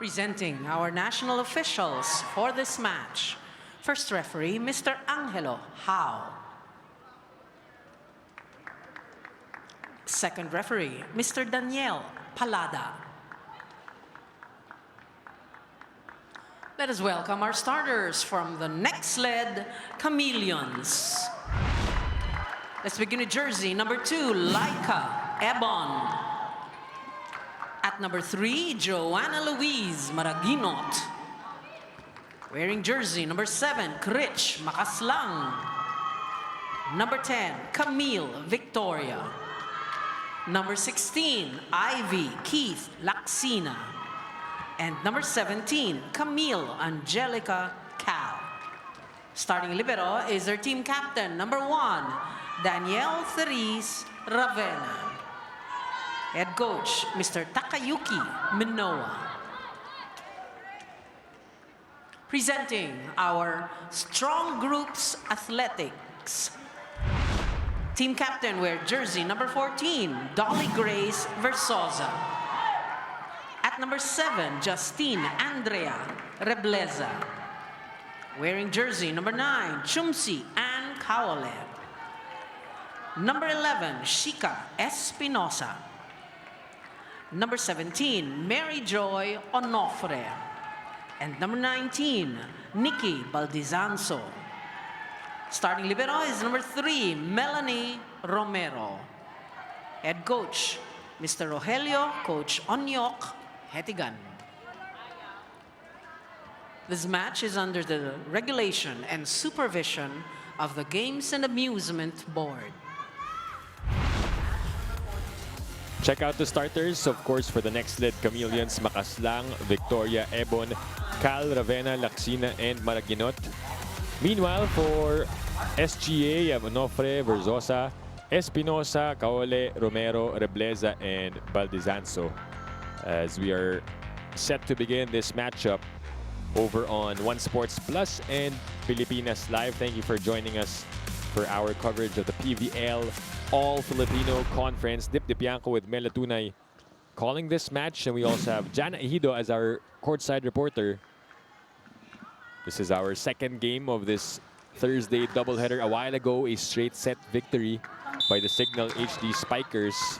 Presenting our national officials for this match. First referee, Mr. Angelo How. Second referee, Mr. Daniel Palada. Let us welcome our starters from the Nxled Chameleons. Let's begin with jersey number 2, Laika Ebon. At number 3, Joanna Louise Maraginot. Wearing jersey number 7, Krich Makaslang. Number 10, Camille Victoria. Number 16, Ivy Keith Laksina. And number 17, Camille Angelica Cal. Starting libero is their team captain, number 1, Danielle Therese Ravena. Head coach, Mr. Takayuki Minoa. Presenting our Strong Groups Athletics. Team captain wear jersey number 14, Dolly Grace Versosa. At number 7, Justine Andrea Rebleza. Wearing jersey number 9, Chumsi Ann Kaole. Number 11, Shika Espinosa. Number 17, Mary Joy Onofre. And number 19, Nikki Baldizanzo. Starting libero is number 3, Melanie Romero. Head coach, Mr. Rogelio Coach Onyok Hetigan. This match is under the regulation and supervision of the Games and Amusement Board. Check out the starters, of course, for the Nxled Chameleons, Makaslang, Victoria, Ebon, Cal, Ravena, Laksina, and Maraginot. Meanwhile, for SGA, you have Onofre, Verzosa, Espinosa, Kaole, Romero, Rebleza, and Baldizanzo. As we are set to begin this matchup over on One Sports Plus and Pilipinas Live. Thank you for joining us for our coverage of the PVL All-Filipino Conference. Dip Dipianco with Mela Tunay calling this match. And we also have Jana Ejido as our courtside reporter. This is our second game of this Thursday doubleheader. A while ago, a straight set victory by the Signal HD Spikers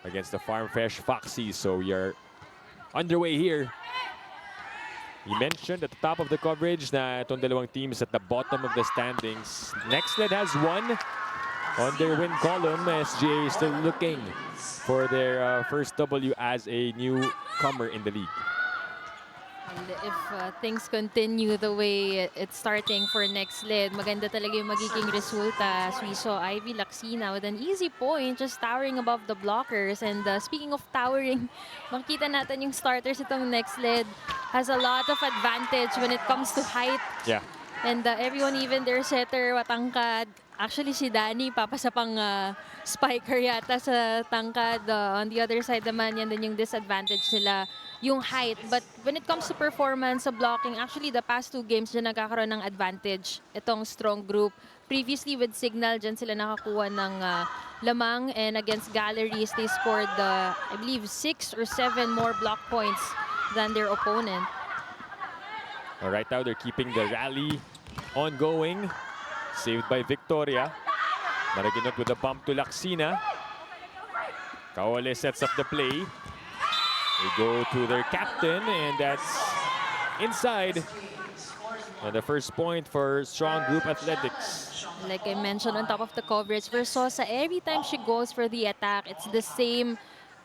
against the Farm Fresh Foxies. So we are underway here. You mentioned at the top of the coverage na itong dalawang teams at the bottom of the standings. Nxled has won on their win column. SGA is still looking for their first W as a newcomer in the league. And if things continue the way it's starting for Nxled, maganda talaga yung magiging resulta. As we saw Ivy Laksina with an easy point, just towering above the blockers. And speaking of towering, makita natin yung starters itong Nxled has a lot of advantage when it comes to height. Yeah. And everyone, even their setter, matangkad. Actually, si Danny, papasa pang spiker yata sa tangkad. On the other side naman, yan din yung disadvantage nila, yung height. But when it comes to performance, sa blocking, actually, the past 2 games, dyan nagkakaroon ng advantage itong strong group. Previously with Signal, dyan sila nakakuha ng lamang. And against Galleries, they scored, I believe, 6 or 7 more block points than their opponent. All right, now they're keeping the rally ongoing. Saved by Victoria. Maraginot with a bump to Laksina. Kaole sets up the play. They go to their captain, and that's inside. And the first point for Strong Group Athletics. Like I mentioned on top of the coverage, Versosa, every time she goes for the attack, it's the same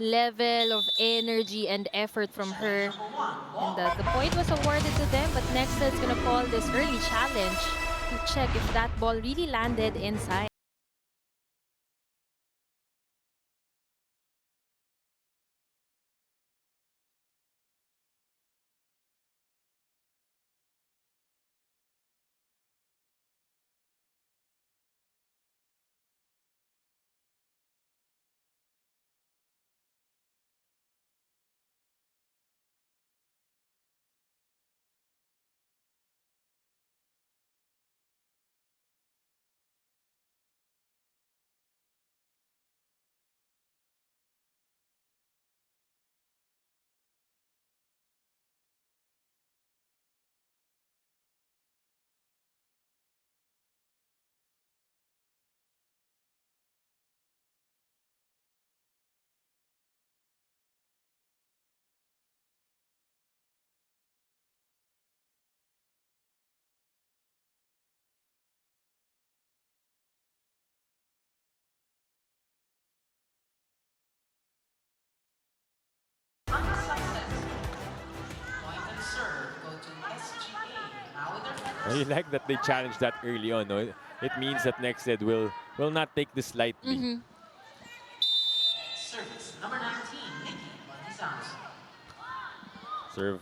level of energy and effort from her. And the point was awarded to them, but Nxled is going to call this early challenge to check if that ball really landed inside. I like that they challenged that early on. No? It means that Nxled will not take this lightly. Service number 19, Nikki Batizanza. Serve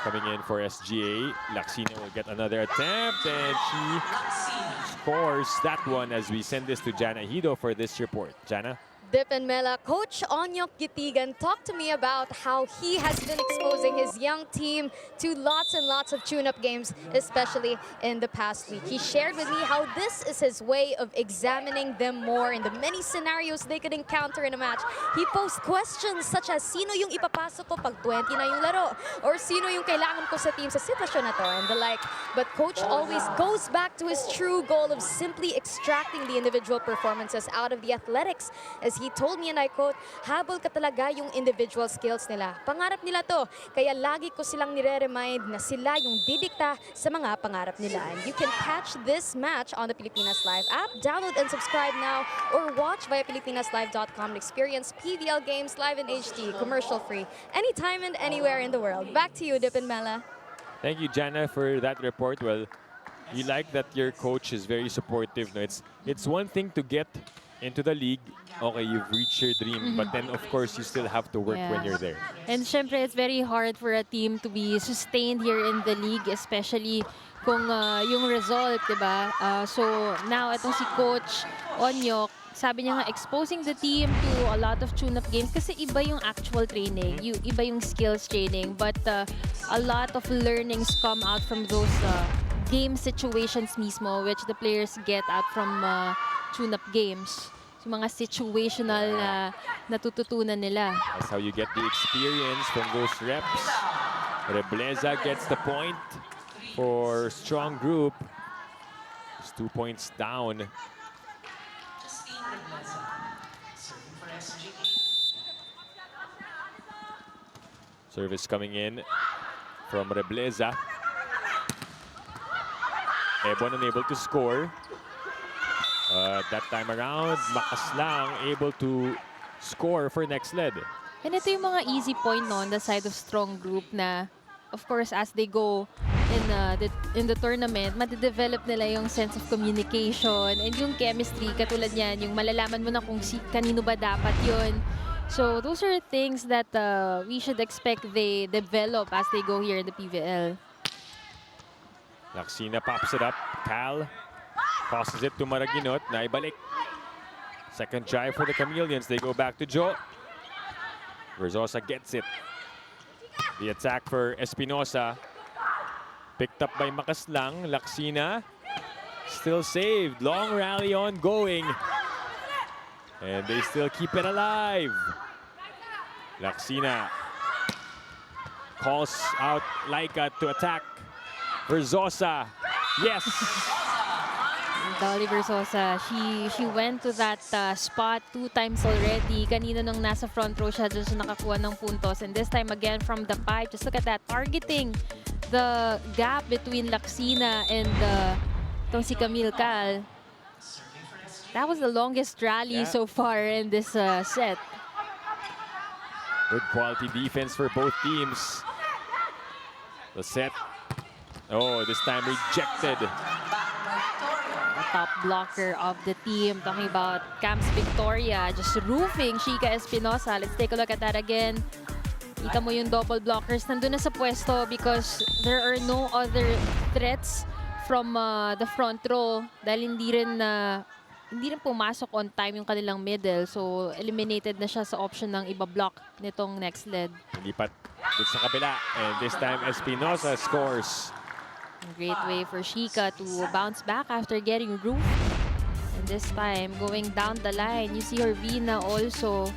coming in for SGA. Laksina will get another attempt, and she scores that one as we send this to Jana Hido for this report. Jana? Dip and Mela, Coach Onyok Gitigan talked to me about how he has been exposing his young team to lots and lots of tune-up games, especially in the past week. He shared with me how this is his way of examining them more in the many scenarios they could encounter in a match. He posed questions such as, sino yung ipapasok ko pag 20 na yung laro? Or sino yung kailangan ko sa team sa sitwasyon na to? And the like. But Coach always goes back to his true goal of simply extracting the individual performances out of the athletics. As he told me, and I quote, habol ka talaga yung individual skills nila. Pangarap nila to, kaya lagi ko silang nire-remind na sila yung didikta sa mga pangarap nila. And you can catch this match on the Pilipinas Live app. Download and subscribe now or watch via PilipinasLive.com and experience PVL games live in HD, commercial-free, anytime and anywhere in the world. Back to you, Dip and Mela. Thank you, Jana, for that report. Well, you like that your coach is very supportive. No? It's one thing to get into the league, okay, you've reached your dream, but then of course you still have to work when you're there. And syempre, it's very hard for a team to be sustained here in the league, especially kung yung result, diba? So now, itong si Coach Onyok, sabi niya nga, exposing the team to a lot of tune-up games kasi iba yung actual training, iba yung skills training, but a lot of learnings come out from those game situations mismo, which the players get out from tune-up games. So, mga situational na natututunan nila. That's how you get the experience from those reps. Rebleza gets the point for strong group. It's 2 points down. Service coming in from Rebleza. Ebon unable to score. That time around, Makaslang able to score for Nxled. And ito yung mga easy point no, on the side of strong group na, of course, as they go in the tournament, madidevelop nila yung sense of communication and yung chemistry. Katulad niyan, yung malalaman mo na kung kanino ba dapat yun. So those are things that we should expect they develop as they go here in the PVL. Laksina pops it up. Cal passes it to Maraginot. Naibalik. Second try for the Chameleons. They go back to Joe. Verzosa gets it. The attack for Espinosa. Picked up by Makaslang. Laksina still saved. Long rally ongoing. And they still keep it alive. Laksina calls out Laika to attack. Verzosa. Yes! Dolly Verzosa, she went to that spot 2 times already. Kanina nung nasa front row siya, dun siya nakakuha ng puntos. And this time again from the pipe. Just look at that, targeting the gap between Laksina and itong si Camille Cal. That was the longest rally so far in this set. Good quality defense for both teams. The set. Oh, this time rejected. Top blocker of the team. Talking about Camps Victoria, just roofing Shika Espinosa. Let's take a look at that again. Kita mo yung double blockers. Nandun na sa pwesto because there are no other threats from the front row dahil hindi rin pumasok on time yung kanilang middle. So, eliminated na siya sa option ng iba-block nitong Nxled. Lipat dun sa kabila. And this time, Espinosa scores. Great way for Shika to bounce back after getting roofed. And this time, going down the line, you see her Vina also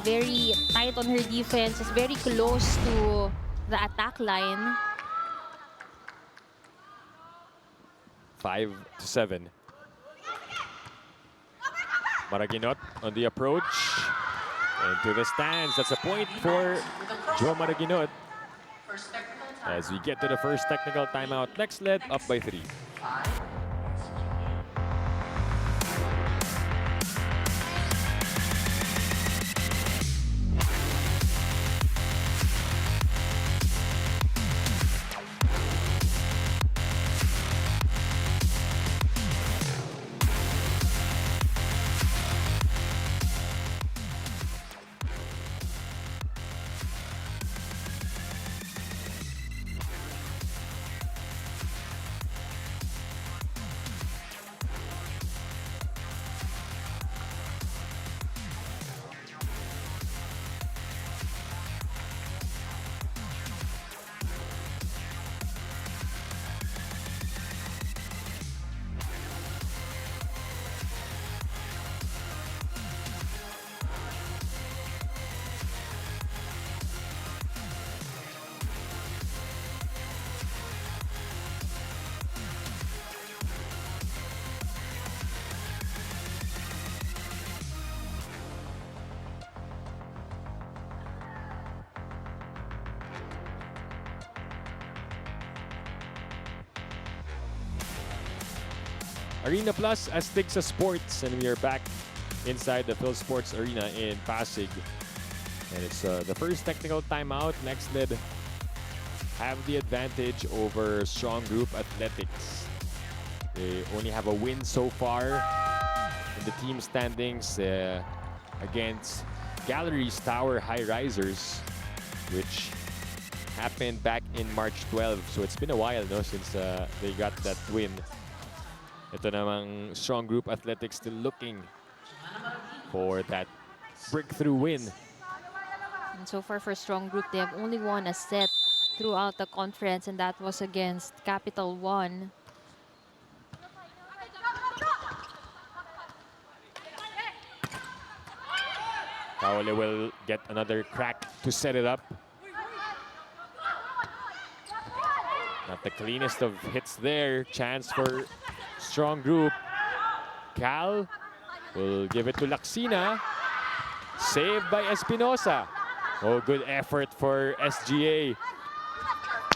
very tight on her defense. Is very close to the attack line. 5-7. Maraginot on the approach. And to the stands. That's a point for Joe Maraginot. As we get to the first technical timeout, Nxled up by 3. Arena Plus, astig sa sports, and we are back inside the Phil Sports Arena in Pasig. And it's the first technical timeout. Nxled have the advantage over Strong Group Athletics. They only have a win so far in the team standings against Galleries Tower High Risers, which happened back in March 12. So it's been a while, no, since they got that win. Ito namang Strong Group Athletics still looking for that breakthrough win. And so far for Strong Group, they have only won a set throughout the conference, and that was against Capital One. Kaole will get another crack to set it up. Not the cleanest of hits there. Chance for Strong Group. Cal will give it to Laksina. Saved by Espinosa. Oh, good effort for SGA.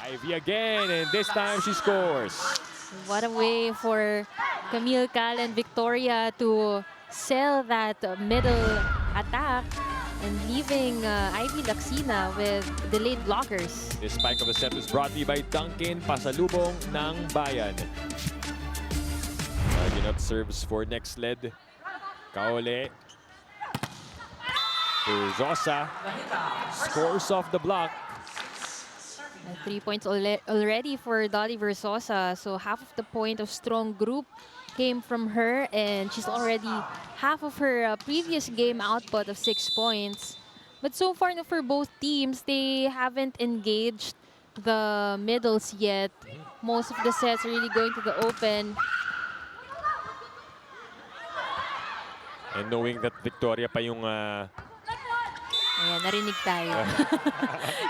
Ivy again, and this time she scores. What a way for Camille, Cal, and Victoria to sell that middle attack and leaving Ivy Laksina with delayed blockers. This spike of the set is brought to you by Duncan, pasalubong ng bayan. Ginot serves for Nxled. Kaole. Zosa scores off the block. 3 points already for Dolly Versosa. So half of the point of Strong Group came from her, and she's already half of her previous game output of 6 points. But so far, no, for both teams, they haven't engaged the middles yet. Most of the sets are really going to the open. And knowing that Victoria pa yung Ayan, narinig tayo.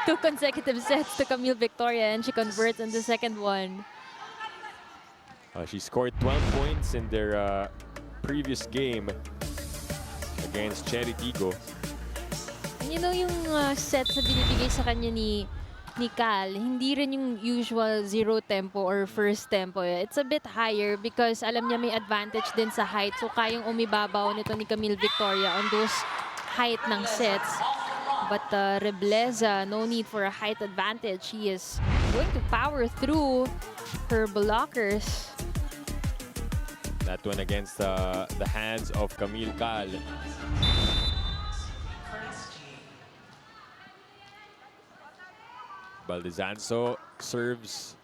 2 consecutive sets to Camille Victoria, and she converts in the second one. She scored 12 points in their previous game against Cherry Tigo. And you know, yung sets na binibigay sa kanya ni Cal, hindi rin yung usual zero tempo or first tempo. It's a bit higher because alam niya may advantage din sa height. So kayang umibabaw nito ni Camille Victoria on those height ng sets. But Rebleza, no need for a height advantage. He is going to power through her blockers. That one against the hands of Camille Cal. Baldizanzo serves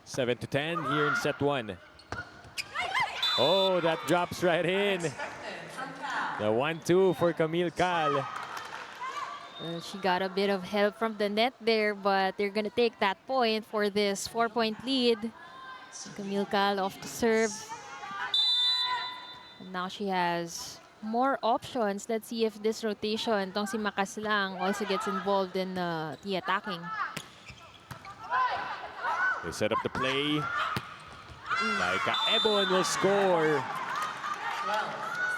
7-10 here in set 1. Oh, that drops right in. The 1-2 for Camille Cal. She got a bit of help from the net there, but they're going to take that point for this 4-point lead. Camille Cal off to serve. And now she has more options. Let's see if this rotation, tong si Makaslang, also gets involved in the attacking. They set up the play. Laika Ebon will score.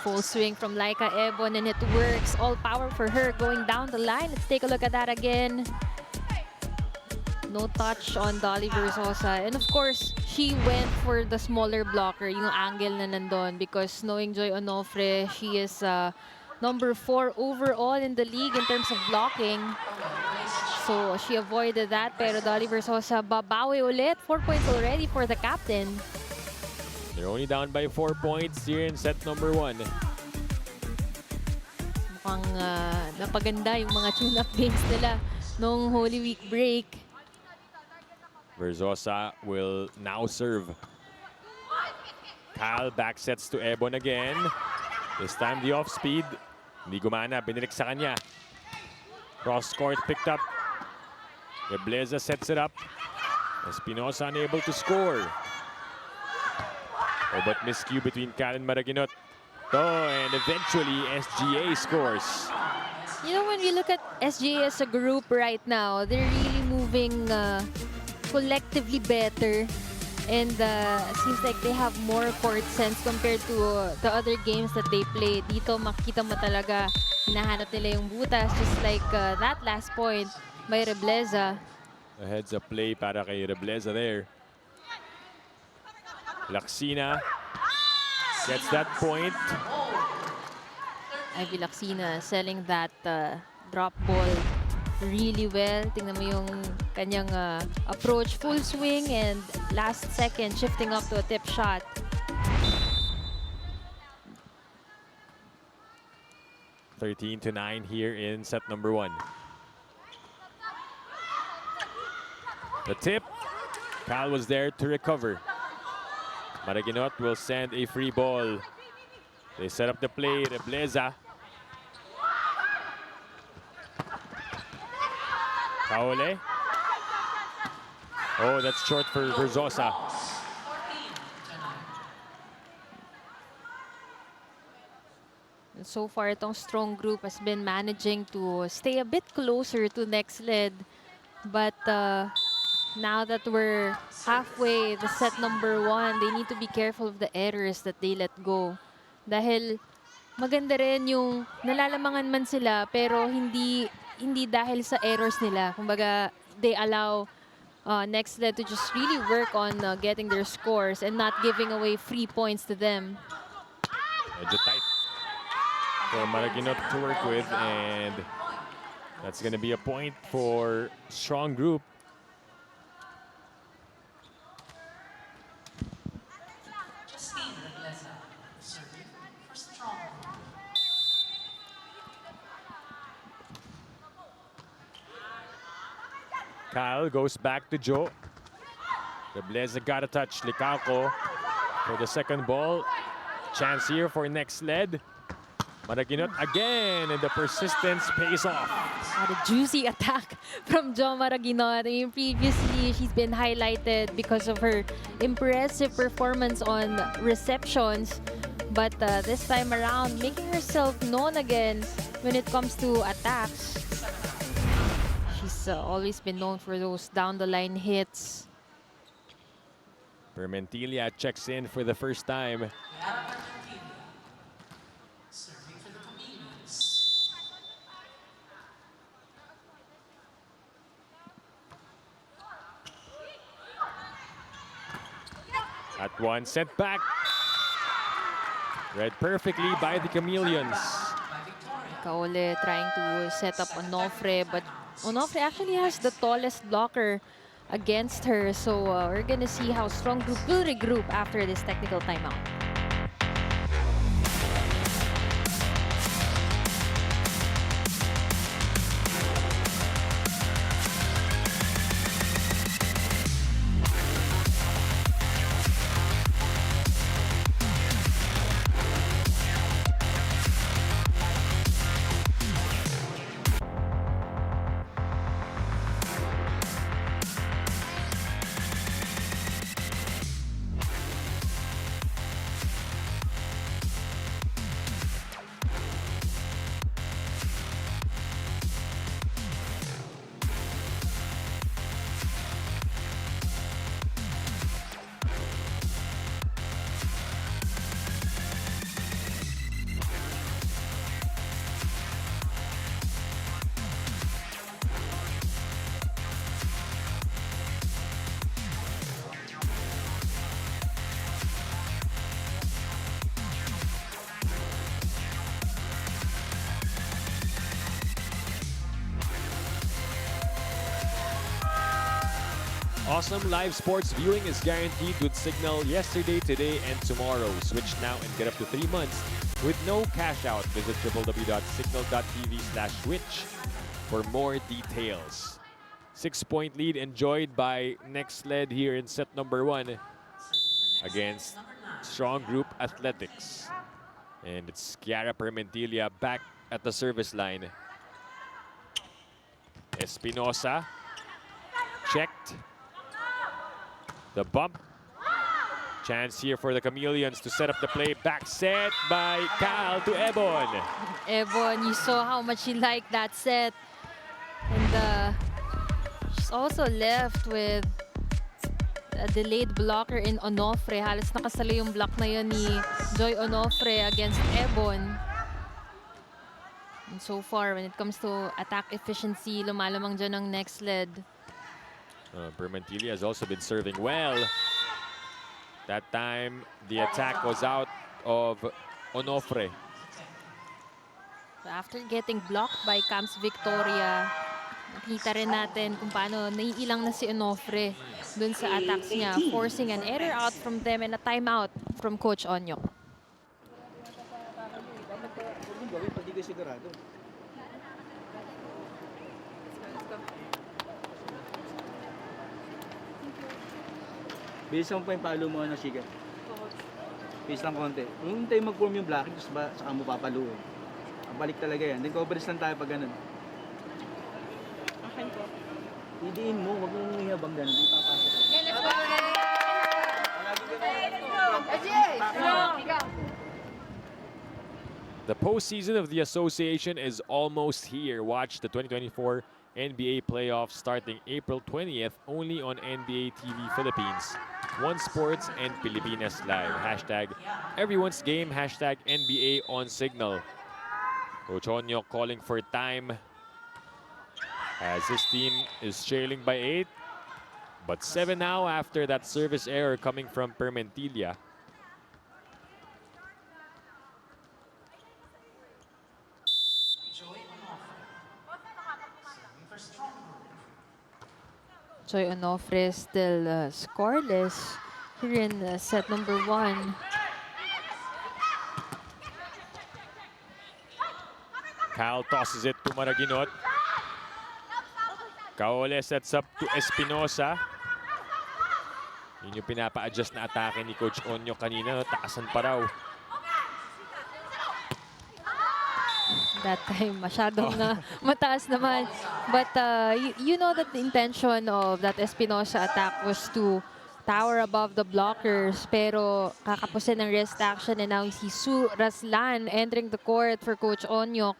Full swing from Laika Ebon, and it works. All power for her going down the line. Let's take a look at that again. No touch on Dolly Versosa. And of course, she went for the smaller blocker, yung angle na nandun, because knowing Joy Onofre, she is number 4 overall in the league in terms of blocking. So she avoided that, pero Dolly Versosa babawi ulit. 4 points already for the captain. They're only down by 4 points here in set number 1. Mukhang napaganda yung mga tune-up games nila nung Holy Week break. Versosa will now serve. Cal back sets to Ebon again. This time the off-speed. Hindi gumana, binirik sa kanya. Cross court picked up. Rebleza sets it up. Espinosa unable to score. Oh, but miscue between Cal and Maraginot. Oh, and eventually SGA scores. You know, when we look at SGA as a group right now, they're really moving collectively better, and seems like they have more court sense compared to the other games that they played. Dito makita mo talaga hinahanap nila yung butas, just like that last point by Rebleza. A heads up play para kay Rebleza there. Laxina gets that point. Ivy Laxina selling that drop ball really well. Tingnan mo yung kanyang approach, full swing, and last second shifting up to a tip shot. (13-9) here in set number 1. The tip. Cal was there to recover. Maraguinot will send a free ball. They set up the play. Rebleza. Kaole. Oh, that's short for Verzosa. So far, itong strong group has been managing to stay a bit closer to Nxled. But now that we're halfway the set number 1, they need to be careful of the errors that they let go. Dahil maganda rin yung nalalamangan man sila pero hindi dahil sa errors nila. Kumbaga, they allow Nxled to just really work on getting their scores and not giving away free points to them. Medyo tight for Maraguinot to work with, and that's going to be a point for strong group. Kyle goes back to Joe. Rebleza got a touch. Licauco for the second ball. Chance here for Nxled. Maraguinot again, and the persistence pays off. A juicy attack from Jo Maraguinot. I mean, previously, she's been highlighted because of her impressive performance on receptions. But this time around, making herself known again when it comes to attacks. She's always been known for those down-the-line hits. Permentilla checks in for the first time. At one, sent back. Read perfectly by the Chameleons. Kaole trying to set up Onofre, but Onofre actually has the tallest blocker against her. So we're gonna see how strong group will regroup after this technical timeout. Awesome live sports viewing is guaranteed with Signal yesterday, today, and tomorrow. Switch now and get up to 3 months with no cash out. Visit www.signal.tv/switch for more details. 6-point lead enjoyed by Nxled here in set number 1 against Strong Group Athletics. And it's Kiara Permentilla back at the service line. Espinosa checked. The bump. Chance here for the Chameleons to set up the play. Back set by Cal to Ebon. Ebon, you saw how much she liked that set. And she's also left with a delayed blocker in Onofre. Halos nakasalo yung block na yun ni Joy Onofre against Ebon. And so far, when it comes to attack efficiency, lumalamang dyan ang Nxled. Permentilla has also been serving well. That time, the attack was out of Onofre. After getting blocked by Camps Victoria, nakita rin natin kung paano naiilang na si Onofre dun sa attacks niya, forcing an error out from them and a timeout from Coach Onyok. Bilisan mo pa yung palo mo, Shiga. Bilis lang konti. Yung tayo mag-form yung blocking, tapos saka mo papaluin. Ang balik talaga yan. Then coverage lang tayo pag ganun. Akin po. Idiin mo, huwag mong ihabang ganun. Hindi papasok. The postseason of the association is almost here. Watch the 2024 NBA playoffs starting April 20th only on NBA TV Philippines. One Sports and Pilipinas Live. Hashtag everyone's game. Hashtag NBA on Signal. Coach Onyok calling for time as his team is trailing by 8. But 7 now after that service error coming from Permentilla. Joy Onofre still scoreless here in set number 1. Cal tosses it to Maraginot. Kaole sets up to Espinosa. Yun yung pinapa-adjust na atake ni Coach Onyo kanina. Taasan pa raw. That time, masyadong mataas naman. But you know that the intention of that Espinosa attack was to tower above the blockers. Pero kakapusin ng wrist action and now we see Su Raslan entering the court for Coach Onyok.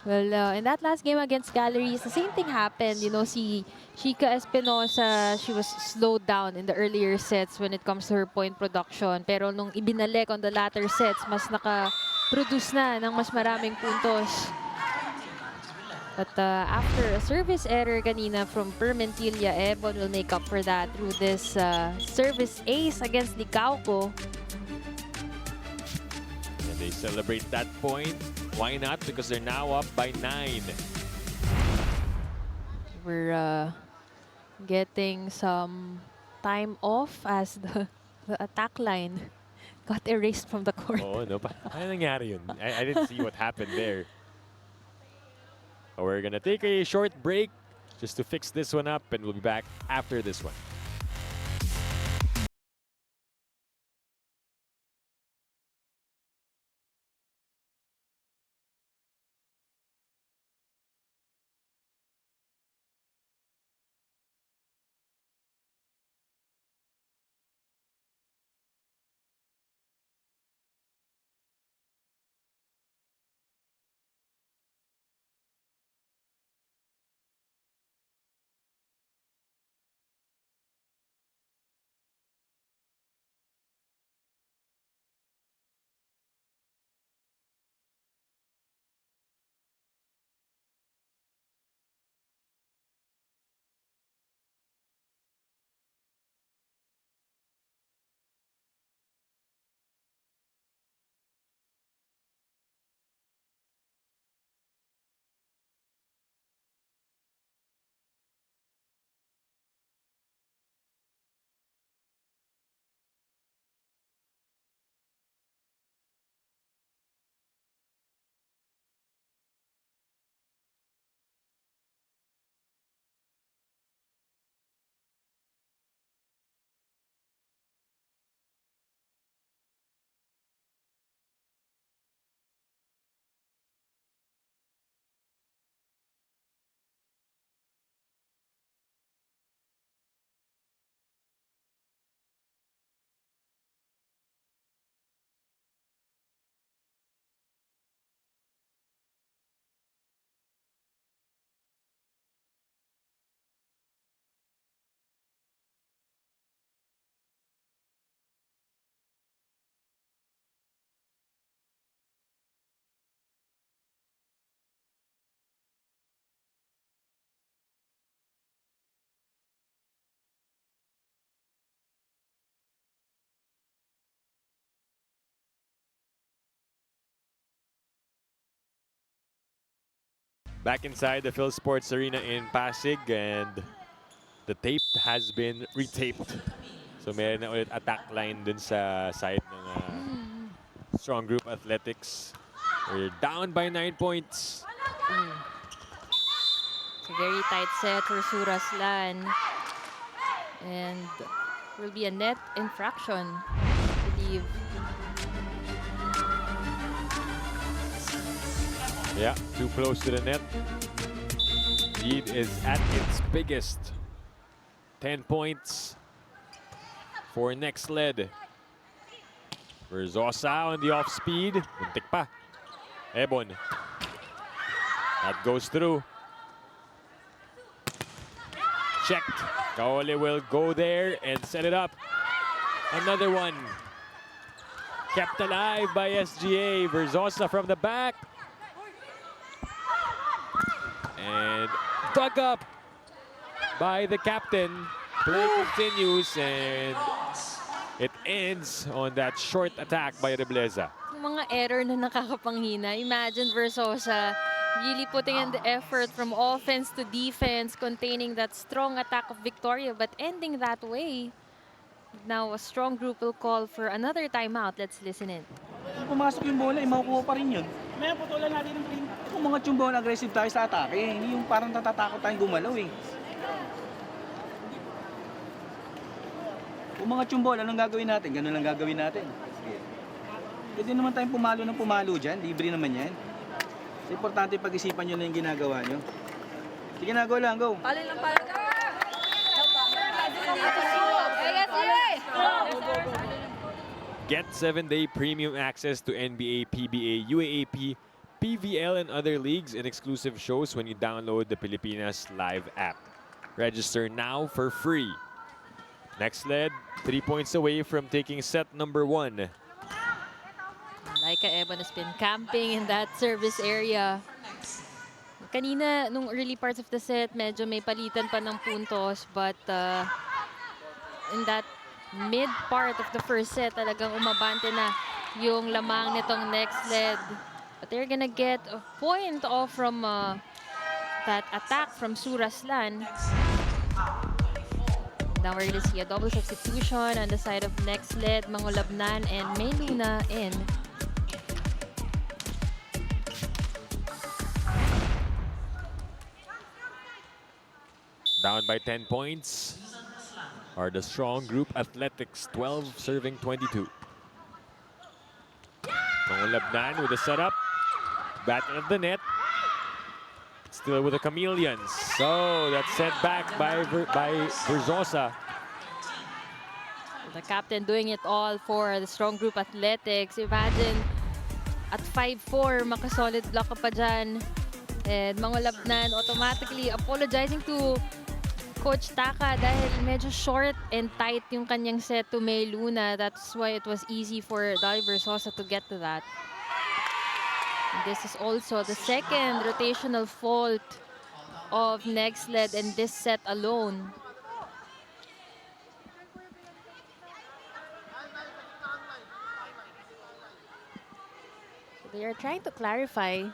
Well, in that last game against Galleries, the same thing happened. You know, si Chica Espinosa, she was slowed down in the earlier sets when it comes to her point production. Pero nung ibinalik on the latter sets, mas naka-produce na ng mas maraming puntos. But after a service error kanina from Permentilla, Ebon will make up for that through this service ace against Licauco. And they celebrate that point. Why not? Because they're now up by 9. We're getting some time off as the attack line got erased from the court. Oh, no. Ano nangyari yun? I didn't see what happened there. We're gonna take a short break just to fix this one up, and we'll be back after this one. Back inside the Phil Sports Arena in Pasig, and the tape has been retaped. So meron na ulit attack line dun sa side ng Strong Group Athletics. We're down by 9 points. It's a very tight set for Suraslan. And will be a net infraction, I believe. Yeah, too close to the net. Lead is at its biggest. 10 points for Nxled. Verzosa on the off speed. Muntik pa. Ebon. That goes through. Checked. Kaole will go there and set it up. Another one. Kept alive by SGA. Verzosa from the back. And dug up by the captain. Play continues and it ends on that short attack by Rebleza. Yung mga error na nakakapanghina. Imagine Verzosa really putting in the effort from offense to defense, containing that strong attack of Victoria, but ending that way. Now a strong group will call for another timeout. Let's listen in. Pumasok yung bola, makukuha pa rin yun. May putulan natin ng green. Kung mga tsumbon, aggressive tayo sa atake, hindi yung parang natatakot tayong gumalaw eh. Kung mga tsumbon, anong gagawin natin? Ganun lang gagawin natin. Pwede naman tayong pumalo ng pumalo dyan, libre naman yan. So, importante pag-isipan nyo na yung ginagawa nyo. Sige na, go lang, go. Pala lang pala. Get 7-day premium access to NBA, PBA, UAAP, PVL, and other leagues and exclusive shows when you download the Pilipinas Live app. Register now for free. Nxled, 3 points away from taking set number 1. Laika Ebon has been camping in that service area. Kanina, nung early parts of the set, medyo may palitan pa ng puntos. But in that mid part of the first set, talagang umabante na yung lamang nitong Nxled. But they're gonna get a point off from that attack from Suraslan. Now we're gonna see a double substitution on the side of Nxled, Mangulabnan, and May Luna in. Down by 10 points are the Strong Group Athletics, 12 serving 22. Mangulabnan with a setup. Battle of the net. Still with the Chameleons. So that's sent back by Verzosa. The captain doing it all for the Strong Group Athletics. Imagine, at 5'4", makasolid block ka pa dyan. And Mangulabnan automatically apologizing to Coach Taka dahil medyo short and tight yung kanyang set to May Luna. That's why it was easy for Dali Verzosa to get to that. And this is also the second rotational fault of Nxled in this set alone. So they are trying to clarify.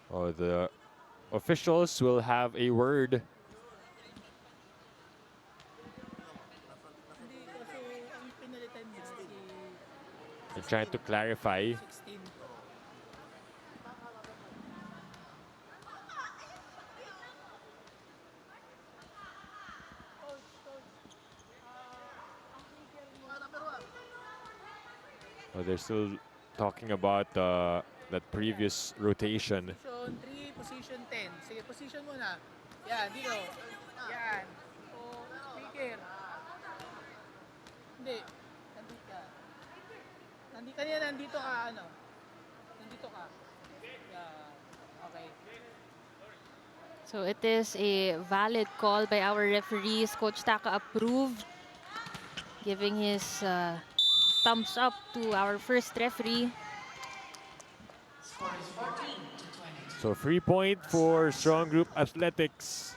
Oh, the officials will have a word. They're trying to clarify. Oh, they're still talking about that previous rotation. Position 3, position 10. Sige, position muna. Yan, dito. Yan. O, speaker. Hindi. Nandito ka. Nandito ka, ano? Nandito ka. Yan. Okay. So it is a valid call by our referees. Coach Taka approved, giving his thumbs up to our first referee. So 3 point for Strong Group Athletics.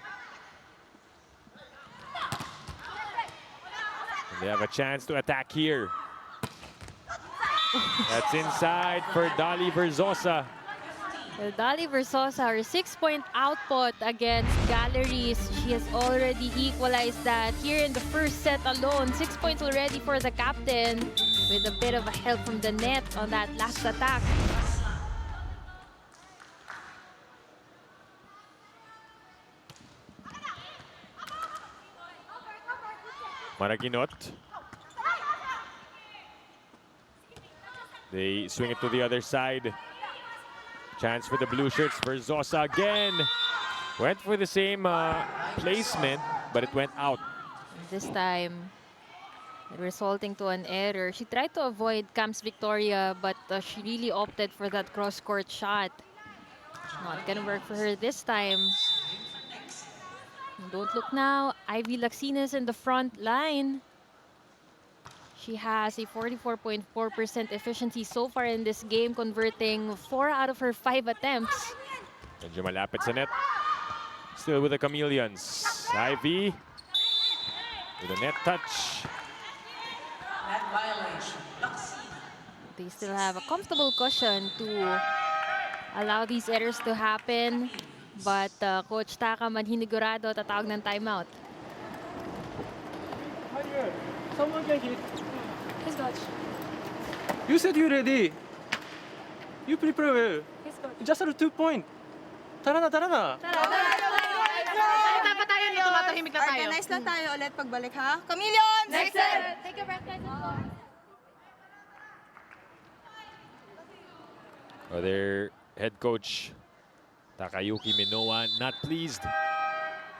And They have a chance to attack here. That's inside for Dolly Verzosa. Well, Dolly Verzosa, her 6-point output against Galleries. She has already equalized that here in the first set alone. 6 points already for the captain with a bit of a help from the net on that last attack. Maraginot. They swing it to the other side. Chance for the blue shirts. Verzosa again. Went for the same placement, but it went out. This time, resulting to an error. She tried to avoid Camps Victoria, but she really opted for that cross-court shot. Not gonna work for her this time. Don't look now. Ivy Laxinas in the front line. She has a 44.4% efficiency so far in this game, converting 4 out of her 5 attempts. Medyo malapit sa net. Still with the Chameleons. Ivy with a net touch. Net violation. They still have a comfortable cushion to allow these errors to happen. But Coach Taka manhinigurado tatawag ng timeout. Someone can hit. His coach. You said you're ready. You prepare well. His coach. Just a 2-point. Tara na, tara na. Salita pa tayo dito, matahimik na tayo. Organize lang tayo ulit pagbalik, ha? Chameleons! Nxled! Take a breath, guys. Their head coach, Takayuki Minowa, not pleased.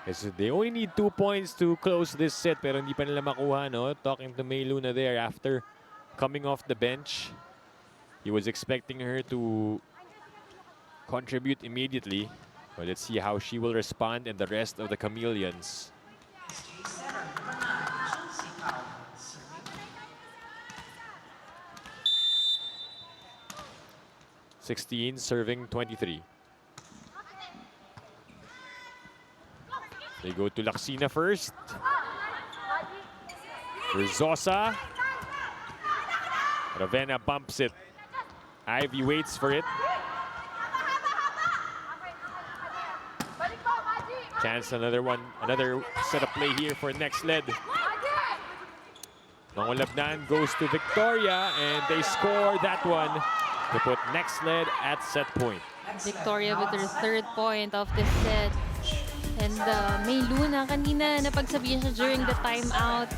Kasi they only need 2 points to close this set, pero hindi pa nila makuha, no? Talking to May Luna there after coming off the bench. He was expecting her to contribute immediately. But let's see how she will respond and the rest of the Chameleons. 16 serving 23. They go to Laxina first. Verzosa. Ravenna bumps it. Ivy waits for it. Chance another one, another set of play here for Nxled. Mangulabnan goes to Victoria and they score that one to put Nxled at set point. Victoria with her 3rd point of this set. And May Luna, kanina napagsabihan siya during the timeout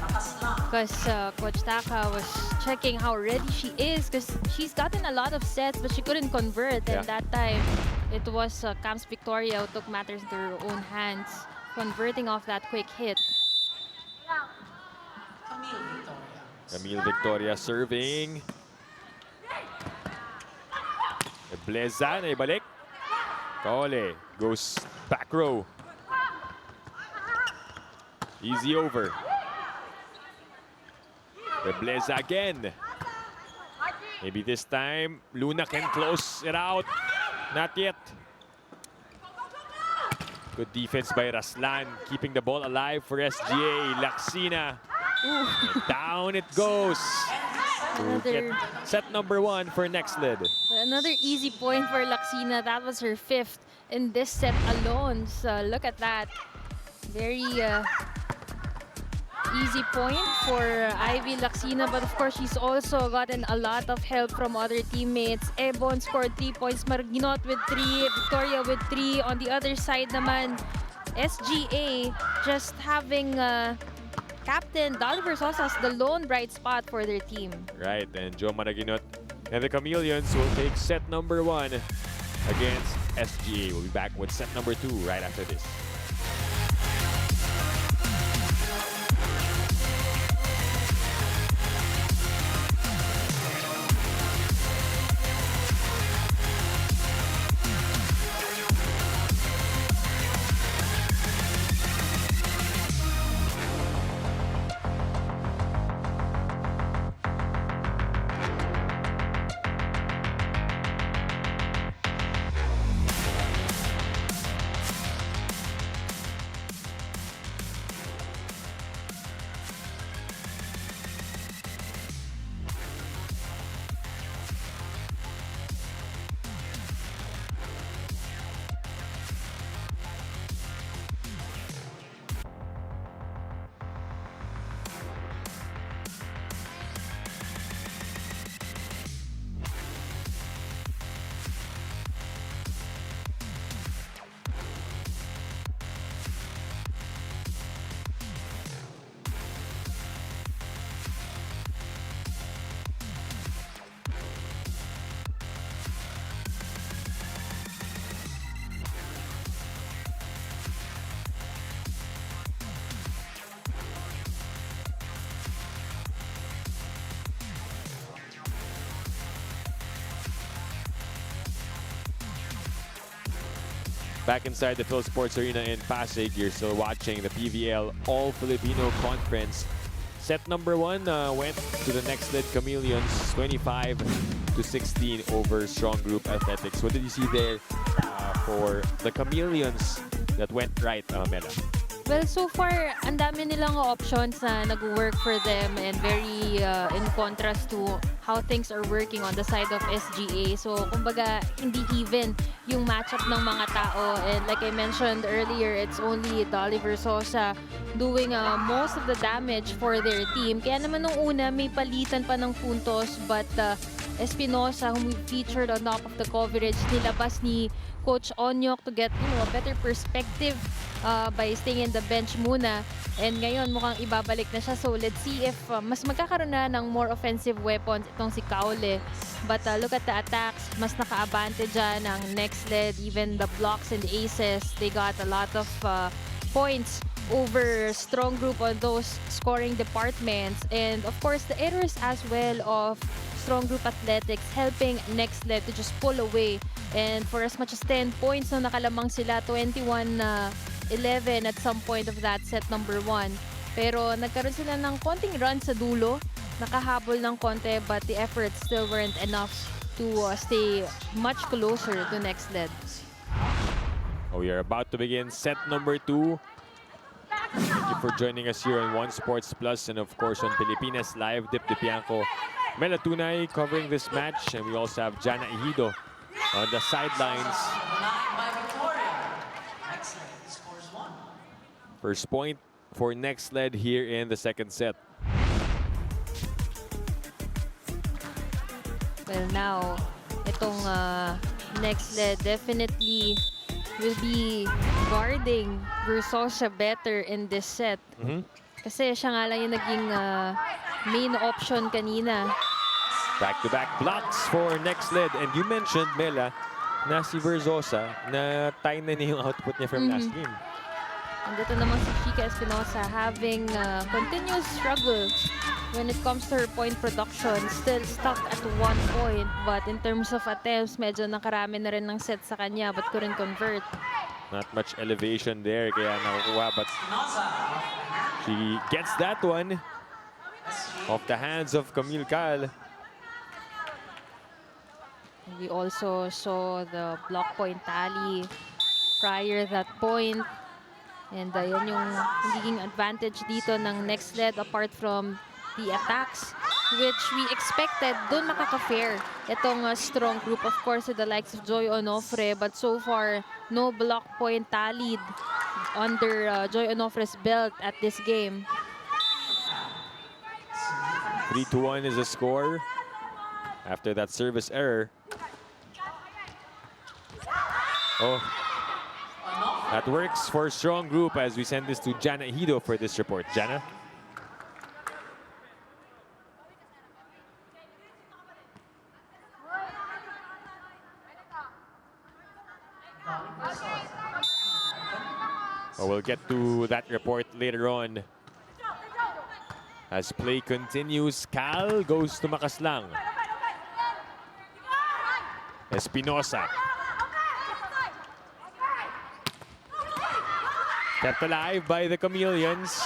because Coach Taka was checking how ready she is because she's gotten a lot of sets but she couldn't convert. And that time, it was Camps Victoria who took matters into her own hands, converting off that quick hit. Camille Victoria serving. Bleza na ibalik. Kaole goes back row. Easy over. Bleza again. Maybe this time Luna can close it out. Not yet. Good defense by Raslan, keeping the ball alive for SGA. Laxina. And down it goes. To get set number 1 for Nxled. Another easy point for Laxina. That was her 5th in this set alone. So look at that. Very easy point for Ivy Laxina. But of course, she's also gotten a lot of help from other teammates. Ebon scored 3 points. Maraginot with 3. Victoria with 3. On the other side naman, SGA just having Captain Dolly Verzosa as the lone bright spot for their team. Right, and Joe Maraginot and the Chameleons will take set number 1 against SGA. We'll be back with set number 2 right after this. Back inside the Phil Sports Arena in Pasig, you're still watching the PVL All-Filipino Conference. Set number 1 went to the Nxled Chameleons, 25-16 over Strong Group Athletics. What did you see there for the Chameleons that went right, Mela? Well, so far, ang dami nilang options na nag-work for them and very in contrast to how things are working on the side of SGA. So, kumbaga, hindi even yung matchup ng mga tao. And like I mentioned earlier, it's only Dolly Versosa doing most of the damage for their team. Kaya naman nung una, may palitan pa ng puntos, but Espinosa, whom we featured on top of the coverage, nilabas ni Coach Onyok to get a better perspective by staying in the bench muna. And ngayon mukhang ibabalik na siya. So let's see if mas magkakaroon na ng more offensive weapons itong si Kaole. But look at the attacks. Mas naka-abante dyan ng Nxled. Even the blocks and the aces, they got a lot of points over Strong Group on those scoring departments. And of course, the errors as well of Strong Group Athletics helping Nxled to just pull away. And for as much as 10 points na nakalamang sila, 21-11 at some point of that set number 1. Pero nagkaroon sila ng konting run sa dulo, nakahabol ng konti, but the efforts still weren't enough to stay much closer to Nxled. We are about to begin set number 2. Thank you for joining us here on One Sports Plus and of course on Pilipinas Live. Dip Dipianco, Mela Tunay covering this match, and we also have Jana Ejido on the sidelines. First point for Nxled here in the second set. Well, now, itong Nxled definitely will be guarding Versosa better in this set. Kasi siya nga lang yung naging main option kanina. Back-to-back blocks for Nxled. And you mentioned, Mela, na si Versosa, na tayo na niya yung output niya from last game. And dito naman si Chika Espinosa having continuous struggle when it comes to her point production. Still stuck at 1 point. But in terms of attempts, medyo nakarami na rin ng set sa kanya but couldn't convert. Not much elevation there, kaya nakukuha. But she gets that one off the hands of Camille Cal. We also saw the block point tally prior that point. And yan yung nagiging advantage dito ng Nxled apart from the attacks, which we expected doon makaka-fair itong Strong Group, of course, with the likes of Joy Onofre. But so far, no block point tallied under Joy Onofre's belt at this game. 3-1 is the score after that service error. Oh, that works for Strong Group as we send this to Jana Ejido for this report. Jana? Oh, we'll get to that report later on. As play continues, Cal goes to Makaslang. Espinosa. Kept alive by the Chameleons.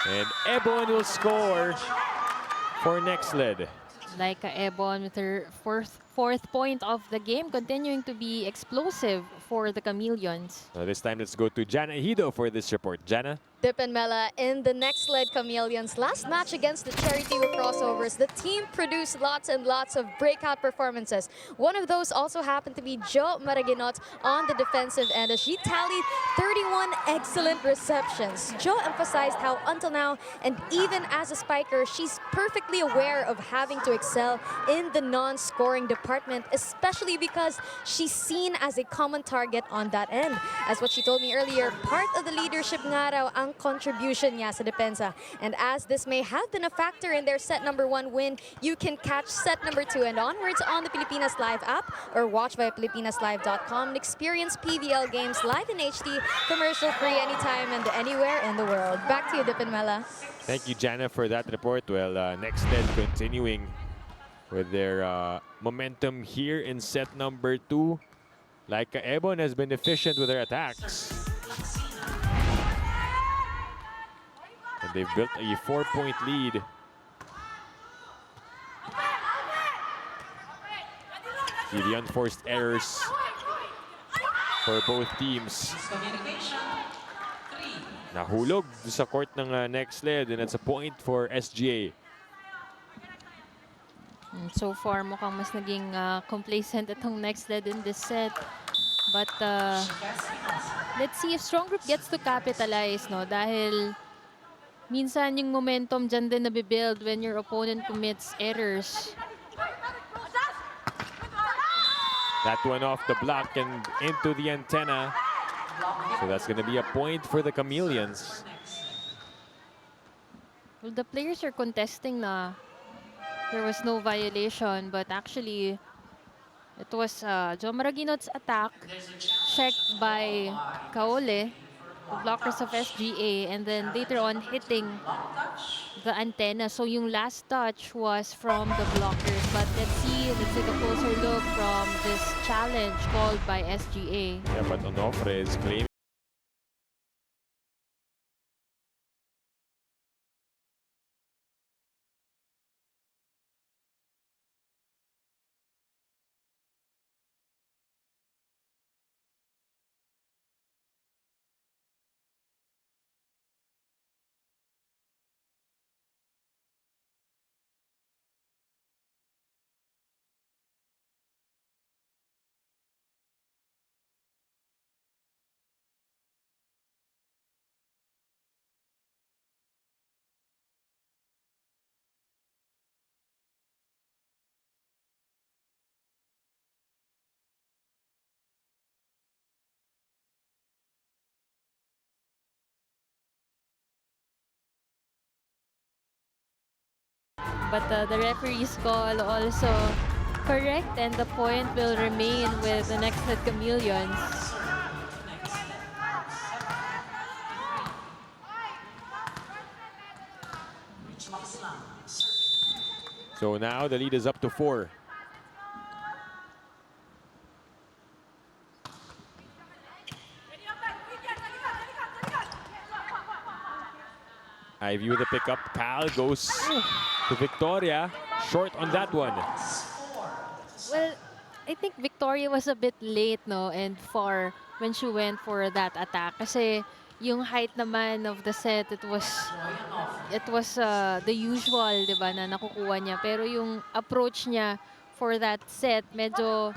And Ebon will score for Nxled. Laika Ebon with her fourth point of the game, continuing to be explosive for the Chameleons. This time, let's go to Jana Ejido for this report. Jana? Dip and Mela, in the Nxled Chameleons' last match against the Cherry Team Crossovers, the team produced lots and lots of breakout performances. One of those also happened to be Jo Maraginot on the defensive end as she tallied 31 excellent receptions. Jo emphasized how until now, and even as a spiker, she's perfectly aware of having to excel in the non-scoring department, especially because she's seen as a common target on that end. As what she told me earlier, part of the leadership nga raw ang contribution niya sa depensa. And as this may have been a factor in their set number 1 win, you can catch set number 2 and onwards on the Pilipinas Live app or watch via PilipinasLive.com and experience PVL games live in HD, commercial-free anytime and anywhere in the world. Back to you, Dip and Mela. Thank you, Jana, for that report. Well, Nxled continuing with their momentum here in set number 2. Laika Ebon has been efficient with her attacks. And they've built a 4-point lead. See the unforced errors for both teams. Nahulog sa court ng Nxled, and it's a point for SGA. So far, mukhang mas naging complacent itong Nxled in this set. But let's see if Strong Group gets to capitalize, no? Dahil minsan yung momentum dyan din nabibuild when your opponent commits errors. That one off the block and into the antenna. So that's going to be a point for the Chameleons. Well, the players are contesting na there was no violation, but actually it was John Maraginot's attack checked by Kaole, the blockers of SGA, and then later on hitting the antenna. So yung last touch was from the blockers. But let's take a closer look from this challenge called by SGA. Yeah, but Onofre is claiming. But the referee's call also correct, and the point will remain with the Nxled Chameleons. So now the lead is up to 4. Ivy with the pickup. Cal goes to Victoria. Short on that one. Well, I think Victoria was a bit late, no, and far when she went for that attack. Kasi yung height naman of the set, it was the usual, di ba, na nakukuha niya. Pero yung approach niya for that set, medyo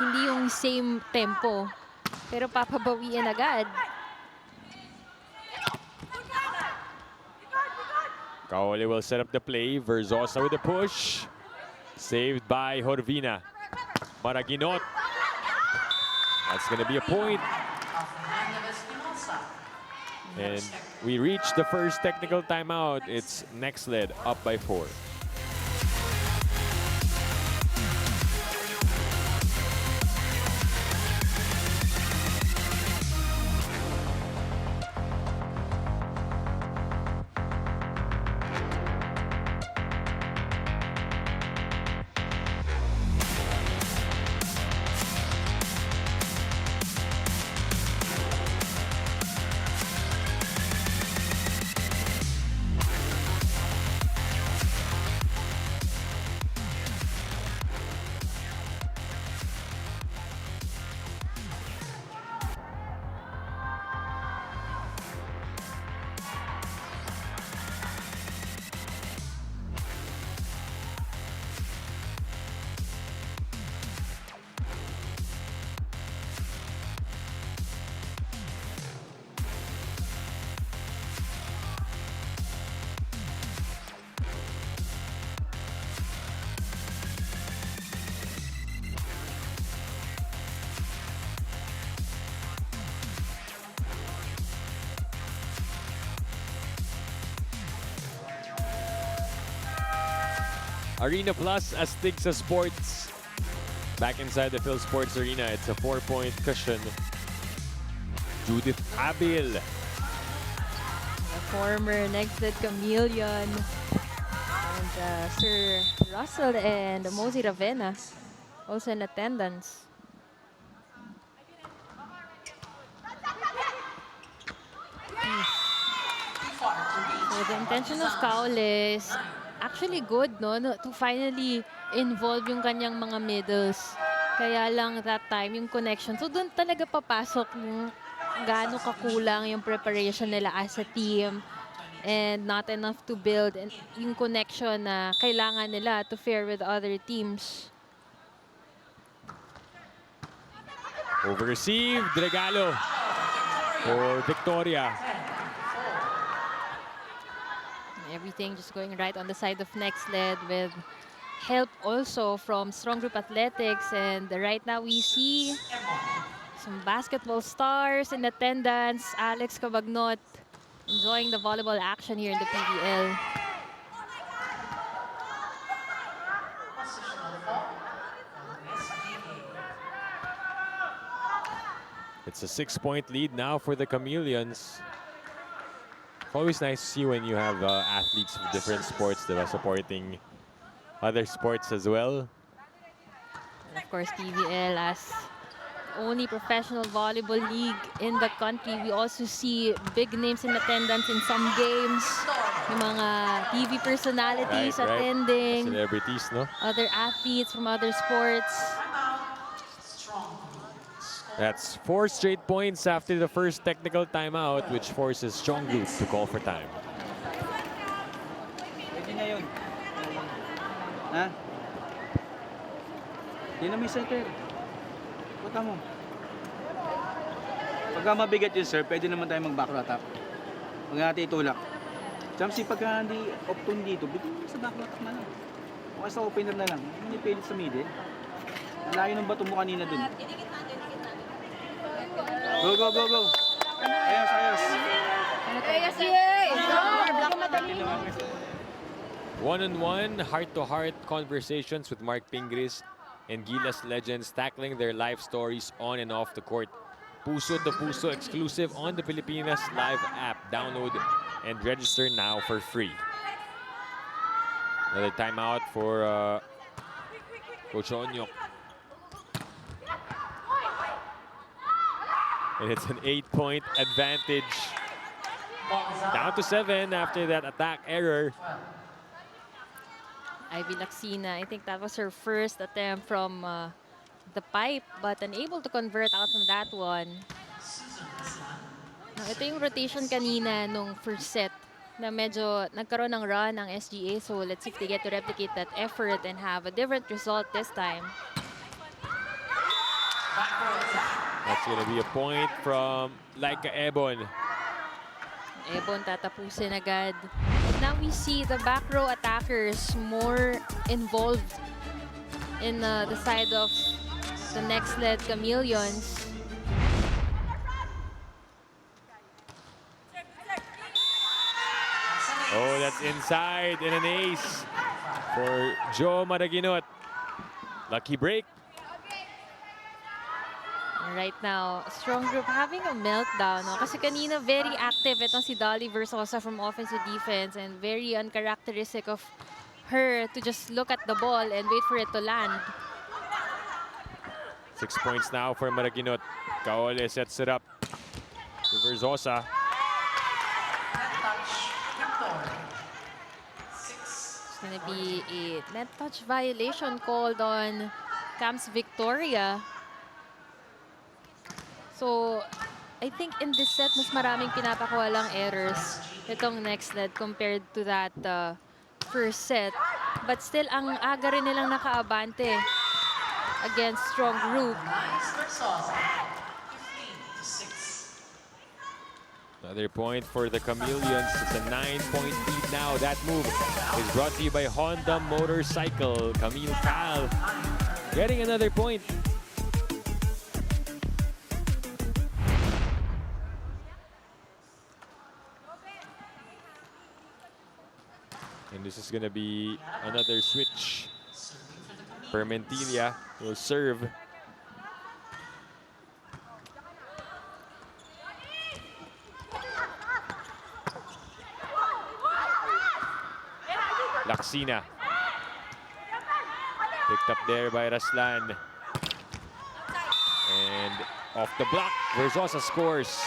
hindi yung same tempo. Pero papabawiin agad. Kaole will set up the play. Verzosa with the push. Saved by Horvina. Maraginot. That's going to be a point. And we reach the first technical timeout. It's Nxled up by 4. Arena Plus Astigsa Sports. Back inside the Phil Sports Arena. It's a 4-point cushion. Judith Abil. The former Nxled Chameleon. And Sir Russell and Mosey Ravena also in attendance. the intention of Kaul is actually good, no, to finally involve yung kanyang mga middles. Kaya lang that time, yung connection. So doon talaga papasok yung gaano kakulang yung preparation nila as a team and not enough to build yung connection na kailangan nila to fare with other teams. Over-received, regalo for Victoria. Everything just going right on the side of Nxled with help also from Strong Group Athletics. And right now we see some basketball stars in attendance. Alex Cabagnot enjoying the volleyball action here in the PVL. It's a 6-point lead now for the Chameleons. Always nice to see when you have athletes from different sports that are supporting other sports as well. And of course, PVL as the only professional volleyball league in the country. We also see big names in attendance in some games. Yung mga TV personalities attending. Celebrities, no? Other athletes from other sports. That's 4 straight points after the first technical timeout, which forces Strong Group to call for time. Pwede na yun. Ha? Hindi na may center. Puta mo. Pagka mabigat yun, sir, pwede naman tayo mag-backward attack. Huwag natin itulak. Jamsi, pagka hindi optun dito, bigyan mo sa backward attack na lang. O sa opener na lang. Hindi pwede sa middle. Nalayo ng bato mo kanina dun. Go, go, go, go. Ayos, ayos. One-on-one, heart-to-heart conversations with Mark Pingris and Gilas legends tackling their life stories on and off the court. Puso to Puso exclusive on the Pilipinas Live app. Download and register now for free. Another timeout for Coach Onyok. And it's an 8-point advantage. Down to 7 after that attack error. Ivy Laxina, I think that was her first attempt from the pipe, but unable to convert out from that one. Ito yung rotation kanina nung first set na medyo nagkaroon ng run ng SGA. So let's see if they get to replicate that effort and have a different result this time. That's going to be a point from Laika Ebon. Ebon tatapusin agad. And now we see the back row attackers more involved in the side of the Nxled Chameleons. Oh, that's inside and an ace for Joe Maraginot. Lucky break. Right now, Strong Group having a meltdown. No? Kasi kanina very active itong si Dolly Versosa from offense to defense and very uncharacteristic of her to just look at the ball and wait for it to land. 6 points now for Maraginot. Kaole sets it up to Versosa. It's gonna be a net touch violation called on Camps Victoria. So, I think in this set, mas maraming pinapakuwalang errors itong Nxled compared to that first set. But still, ang aga rin nilang nakaabante against Strong Group. Another point for the Chameleons. It's a 9-point lead now. That move is brought to you by Honda Motorcycle. Camille Cal getting another point. And this is going to be another switch. Permentilla will serve. Laxina. Picked up there by Raslan. And off the block, Versosa scores.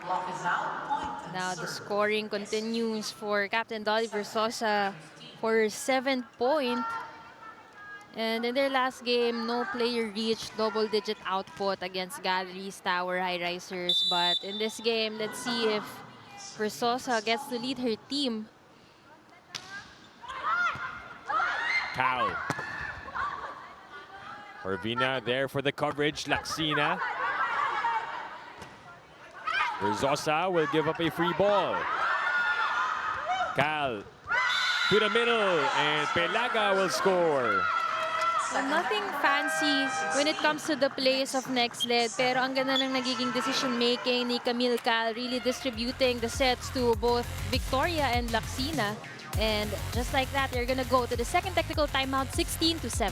Block is out, point Now the scoring continues for Captain Dolly Versosa for 7 point. And in their last game, no player reached double-digit output against Galleries Tower High Risers. But in this game, let's see if Versosa gets to lead her team. Cal. Orvina there for the coverage. Laksina. Versosa will give up a free ball. Cal to the middle, and Pelaga will score. Well, nothing fancy when it comes to the plays of Nxled, pero ang ganda ng nagiging decision-making ni Camille Cal, really distributing the sets to both Victoria and Laksina. And just like that, they're gonna go to the second technical timeout, 16-7.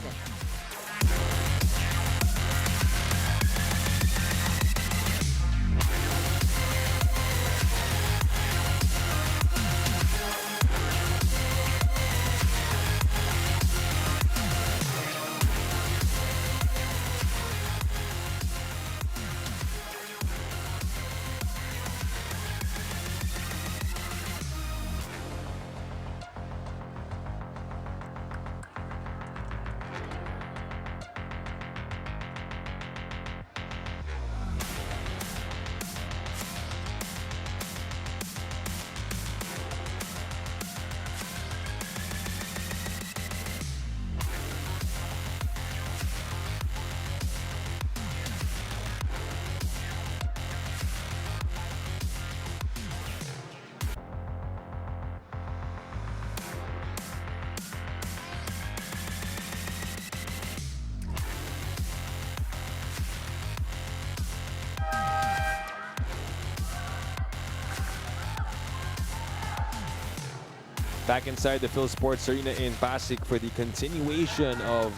Back inside the Phil Sports Arena in Pasig for the continuation of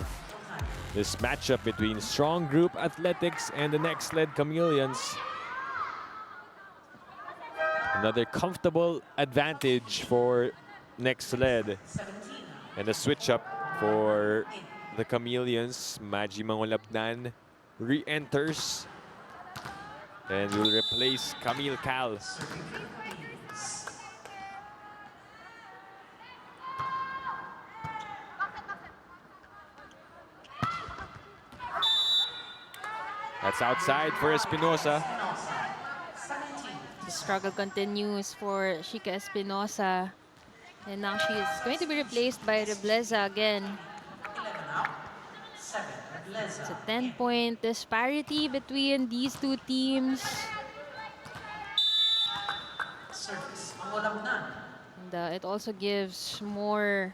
this matchup between Strong Group Athletics and the Nxled Chameleons. Another comfortable advantage for Nxled. And a switch up for the Chameleons. Maji Mangolabnan re-enters and will replace Camille Cal. That's outside for Espinosa. The struggle continues for Chica Espinosa. And now she is going to be replaced by Rebleza again. It's a 10-point disparity between these two teams. And it also gives more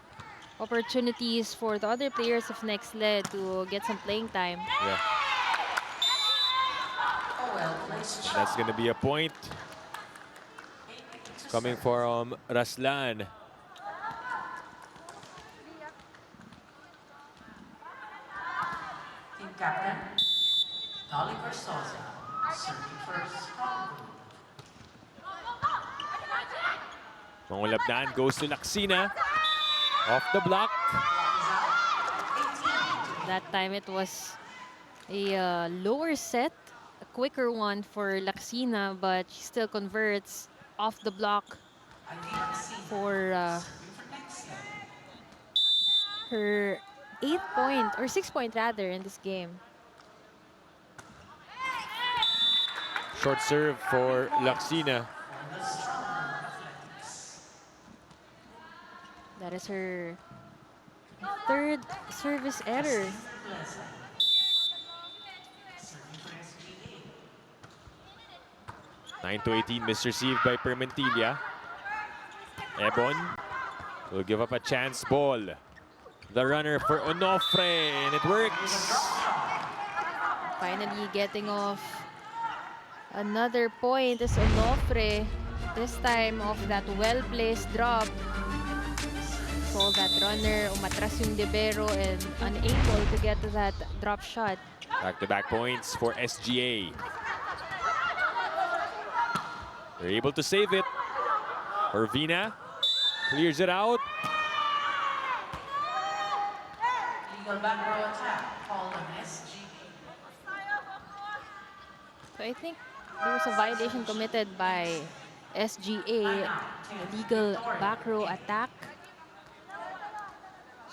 opportunities for the other players of Nxled to get some playing time. Yeah. And that's going to be a point coming from Raslan. Team captain, Dolly Versosa, serving first. Mangolabnan goes to Laksina. Off the block. That time it was a lower set, a quicker one for Laksina, but she still converts off the block for her 8-point or 6-point rather in this game. Short serve for Laksina. That is her third service error. Nine to 18 misreceived by Permentilla. Ebon will give up a chance ball. The runner for Onofre, and it works. Finally getting off another point is Onofre. This time off that well-placed drop. So that runner, umatras yung libero and unable to get to that drop shot. Back-to-back points for SGA. They're able to save it. Orvina clears it out. Legal back row attack, called an SGA. So I think there was a violation committed by SGA, illegal back row attack.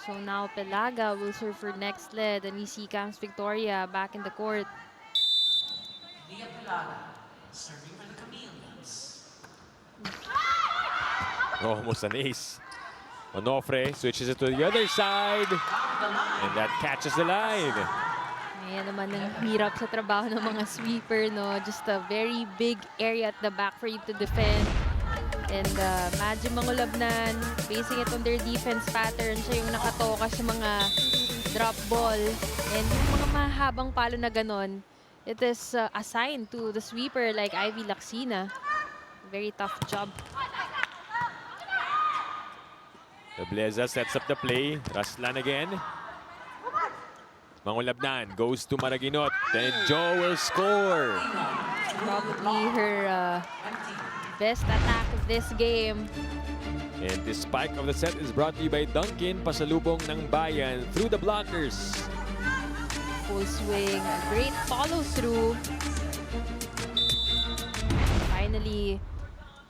So now Pelaga will serve for Nxled, and we see Camps Victoria back in the court. Leah Pilaga serving for the Chameleons. Almost an ace. Onofre switches it to the other side. And that catches the line. Ayan naman ang hirap sa trabaho ng mga sweeper, no? Just a very big area at the back for you to defend. And Madjo Mangulabnan, basing it on their defense pattern, siya yung nakatoka sa mga drop ball. And yung mga mahabang palo na ganon, it is assigned to the sweeper like Ivy Lacsina. Very tough job. Nobleza sets up the play. Raslan again. Mangulabnan goes to Maraguinot. Then Joe will score. Probably her best attack of this game. And this spike of the set is brought to you by Dunkin. Pasalubong ng bayan through the blockers. Full swing, great follow through. Finally,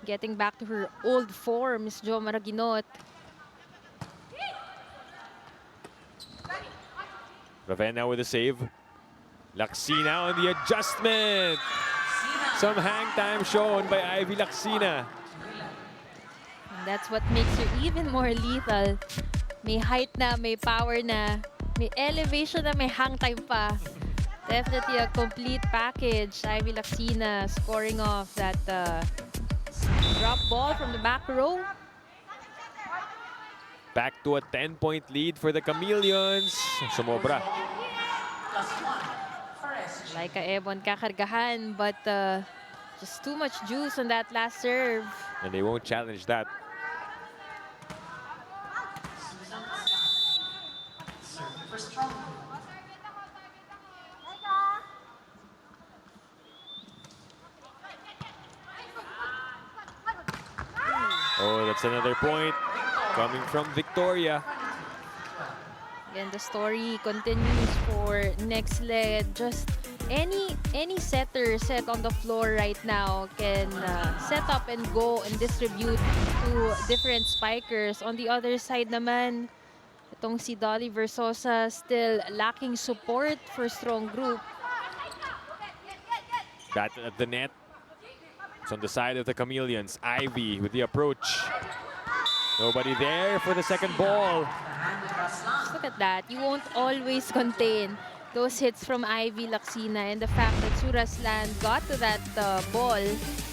getting back to her old form, Miss Jo Maraguinot. Ravenna with a save. Lacsina on the adjustment. Some hang time shown by Ivy Lacsina. And that's what makes her even more lethal. May height na, may power na, may elevation na, may hang time pa. Definitely a complete package. Ivy Lacsina scoring off that drop ball from the back row. Back to a 10-point lead for the Chameleons. Sumobra. Like Ebon kakargahan, but just too much juice on that last serve. And they won't challenge that. Oh, that's another point coming from Victoria. Again, the story continues for Nxled. Just any setter set on the floor right now can set up and go and distribute to different spikers. On the other side naman, itong si Dolly Versosa still lacking support for strong group. Bat at the net. It's on the side of the Chameleons. Ivy with the approach. Nobody there for the second ball. Just look at that. You won't always contain those hits from Ivy Lacsina, and the fact that Suraslan got to that ball,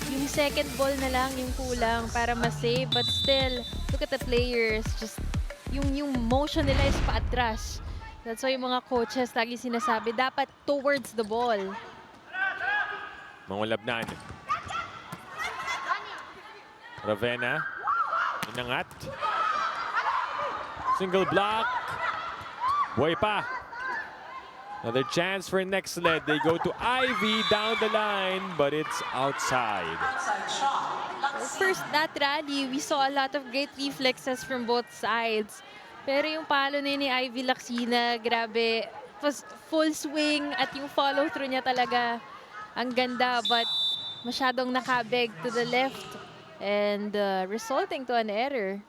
yung second ball na lang yung kulang para ma-save, but still, look at the players. Just yung motion nila is paatras. That's why yung mga coaches lagi sinasabi, dapat towards the ball. Mangulabnan. Ravenna. Inangat. Single block. Buhay pa. Another chance for Nxled. They go to Ivy down the line, but it's outside. First, that rally, we saw a lot of great reflexes from both sides. Pero yung palo na ni Ivy Lacsina, grabe. It was full swing at yung follow-through niya talaga ang ganda, but masyadong nakabeg to the left and resulting to an error.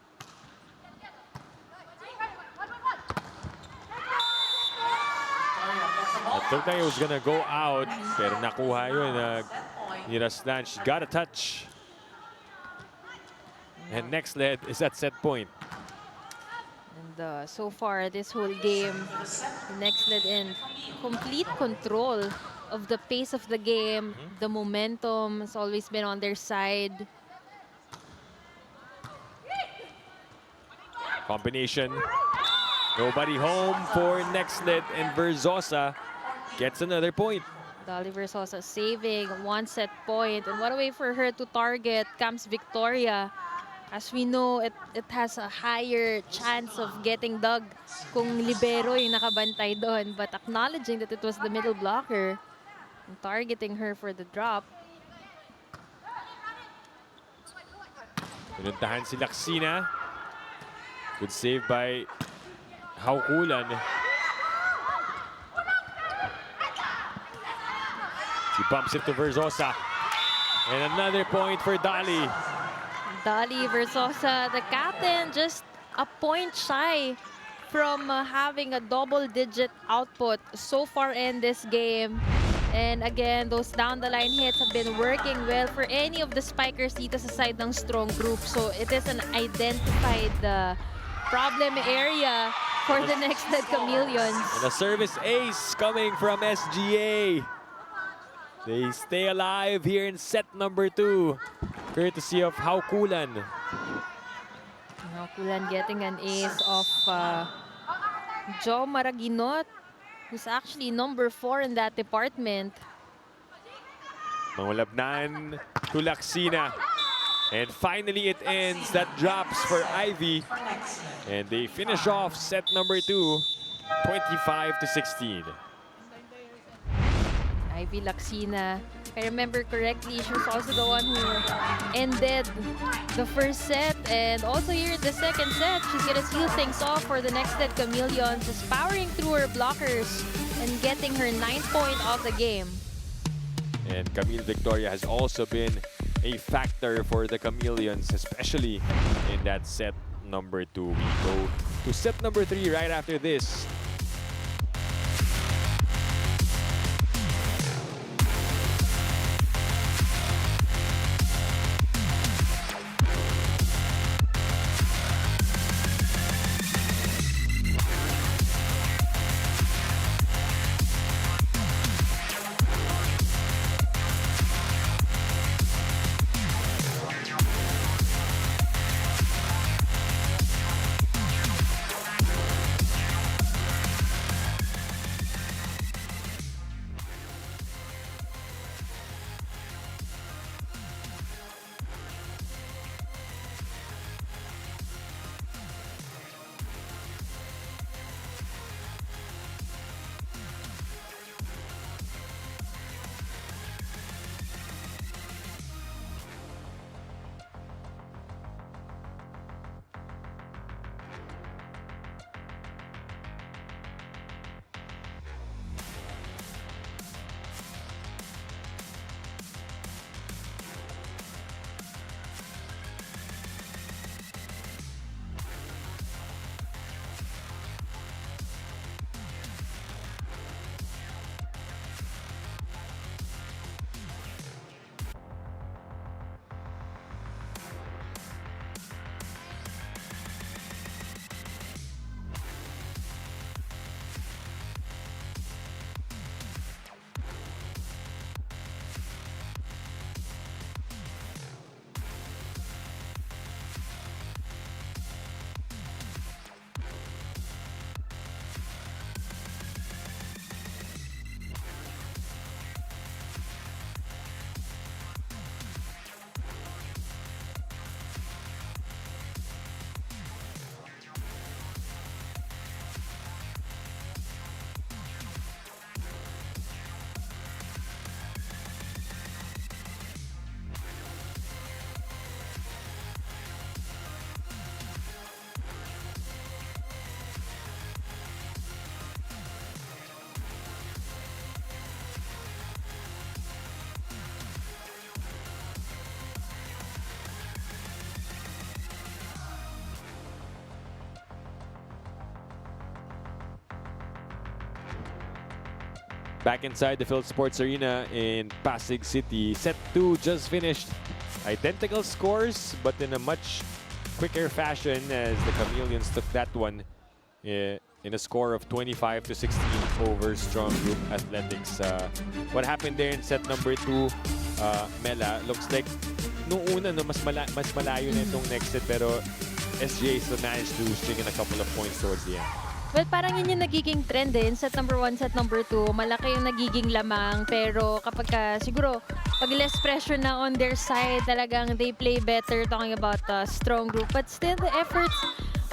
It looked like it was gonna go out, pero nakuha yun ni Raslan. She got a touch. And Nxled is at set point. And so far, this whole game, Nxled in complete control of the pace of the game. The momentum has always been on their side. Combination. Nobody home for Nxled, and Versosa gets another point. Dolly Versosa saving one set point. And what a way for her to target Camps Victoria. As we know, it has a higher chance of getting dug kung libero yung nakabantay doon. But acknowledging that it was the middle blocker and targeting her for the drop. Pinuntahan si Lacsina. Good save by Haukulan. She bumps it to Versosa. And another point for Dali. Dali Versosa, the captain, just a point shy from having a double-digit output so far in this game. And again, those down-the-line hits have been working well for any of the spikers dito sa side ng strong group. So it is an identified problem area for the Nxled Chameleons. And a service ace coming from SGA. They stay alive here in set number 2, courtesy of Haukulan. Kulan getting an ace of Joe Maraginot, who's actually number 4 in that department. Mangulabnan to Laksina. And finally it ends. That drops for Ivy. And they finish off set number 2, 25-16. Ivy Laksina, if I remember correctly, she was also the one who ended the first set. And also here in the second set, she's gonna seal things off for the Nxled Chameleons, just powering through her blockers and getting her 9th point of the game. And Camille Victoria has also been a factor for the Chameleons, especially in that set number 2. We go to set number 3 right after this. Back inside the Phil Sports Arena in Pasig City. Set 2 just finished. Identical scores, but in a much quicker fashion as the Chameleons took that one in a score of 25-16 over Strong Group Athletics. What happened there in set number 2, Mela, looks like noong una no, mas malayo na itong next set, pero SGA still managed to string in a couple of points towards the end. Well, parang yun yung nagiging trend din. Set number 1, set number 2, malaki yung nagiging lamang. Pero kapag siguro, pag less pressure na on their side, talagang they play better, talking about strong group. But still, the efforts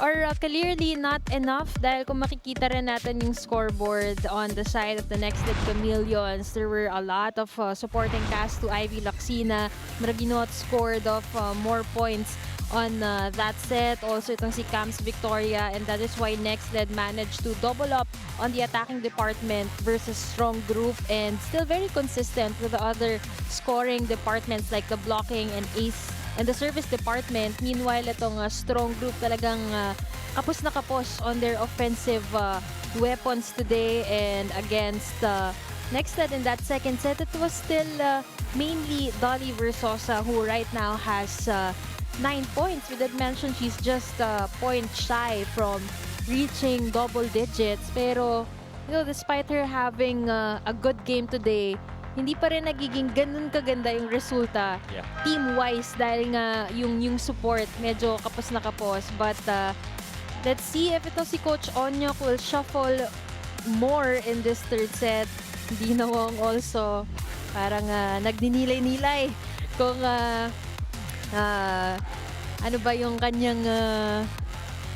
are clearly not enough dahil kung makikita rin natin yung scoreboard on the side of the Nxled Chameleons, there were a lot of supporting cast to Ivy Laksina. Maraginot scored of more points on that set. Also itong si Cam's Victoria, and that is why Nxled managed to double up on the attacking department versus strong group, and still very consistent with the other scoring departments like the blocking and ace and the service department. Meanwhile, itong strong group talagang kapos na kapos on their offensive weapons today, and against Nxled in that second set, it was still mainly Dolly Versosa, who right now has 9 points. We did mention she's just a point shy from reaching double digits. Pero, you know, despite her having a good game today, hindi pa rin nagiging ganun kaganda yung resulta team-wise dahil nga yung support medyo kapos na kapos. But let's see if ito si Coach Onyok will shuffle more in this third set. Dinawang also parang nagdinilay-nilay kung ano ba yung kanyang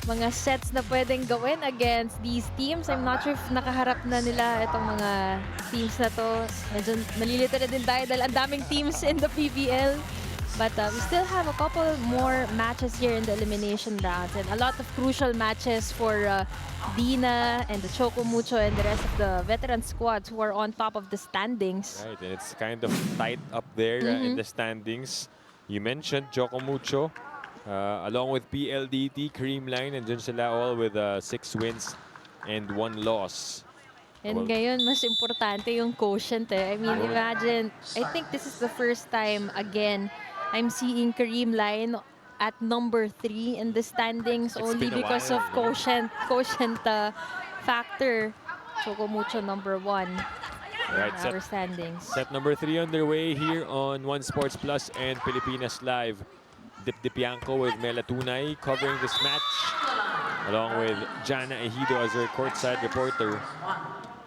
mga sets na pwedeng gawin against these teams. I'm not sure if nakaharap na nila itong mga teams na to. Medyo nalilito na din tayo dahil ang daming teams in the PVL. But we still have a couple more matches here in the elimination rounds, and a lot of crucial matches for Dina and the Choco Mucho and the rest of the veteran squads who are on top of the standings. Right, and it's kind of tight up there in the standings. You mentioned Choco Mucho, along with PLDT, Creamline, and dyan sila all with 6 wins and 1 loss. And ngayon, mas importante yung quotient eh. I mean, imagine, I think this is the first time again I'm seeing Creamline at number 3 in the standings, only because of quotient factor. Choco Mucho number 1 Right, in our standings. Set number 3 underway here on One Sports Plus and Pilipinas Live. Dip Dipianco with Mela Tunay covering this match, along with Jana Ejido as her courtside reporter.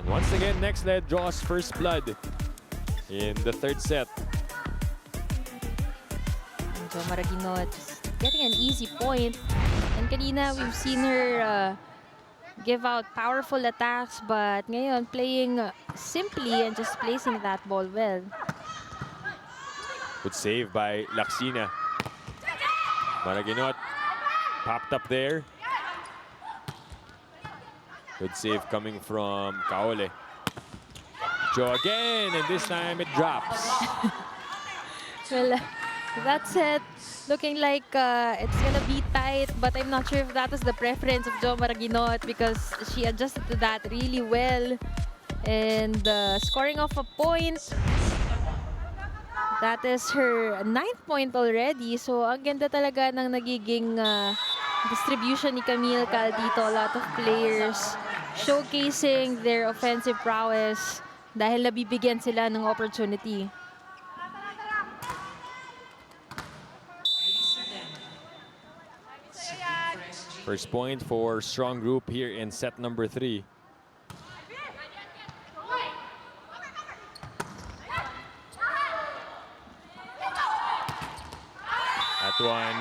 And once again, Nxled draws first blood in the third set. So Maraguinot getting an easy point. And kanina, we've seen her give out powerful attacks, but ngayon playing simply and just placing that ball well. Good save by Laksina. Maraguinot popped up there. Good save coming from Kaole. Jo again, and this time it drops. Well, that's it. Looking like it's gonna be tight, but I'm not sure if that was the preference of Jo Maraguinot, because she adjusted to that really well. And scoring off a point. That is her 9th point already. So, ang ganda talaga ng nagiging distribution ni Camille Cal dito. A lot of players showcasing their offensive prowess dahil nabibigyan sila ng opportunity. First point for strong group here in set number 3. That one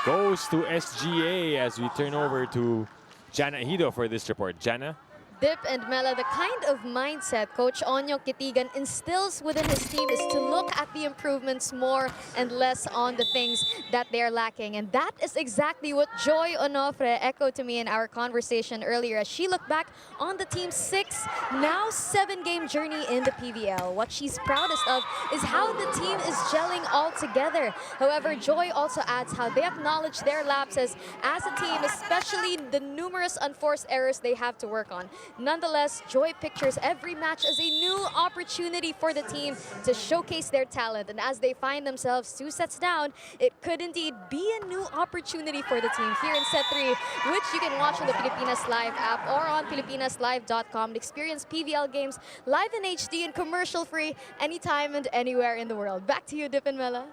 goes to SGA as we turn over to Jana Ejido for this report. Jana? Dip and Mela, the kind of mindset Coach Onyok Kitigan instills within his team is to look at the improvements more and less on the things that they're lacking. And that is exactly what Joy Onofre echoed to me in our conversation earlier as she looked back on the team's 6, now 7-game journey in the PVL. What she's proudest of is how the team is gelling all together. However, Joy also adds how they acknowledge their lapses as a team, especially the numerous unforced errors they have to work on. Nonetheless, Joy pictures every match as a new opportunity for the team to showcase their talent. And as they find themselves 2 sets down, it could indeed be a new opportunity for the team here in set 3, which you can watch on the Pilipinas Live app or on PilipinasLive.com to experience PVL games live in HD and commercial-free anytime and anywhere in the world. Back to you, Dip and Mela.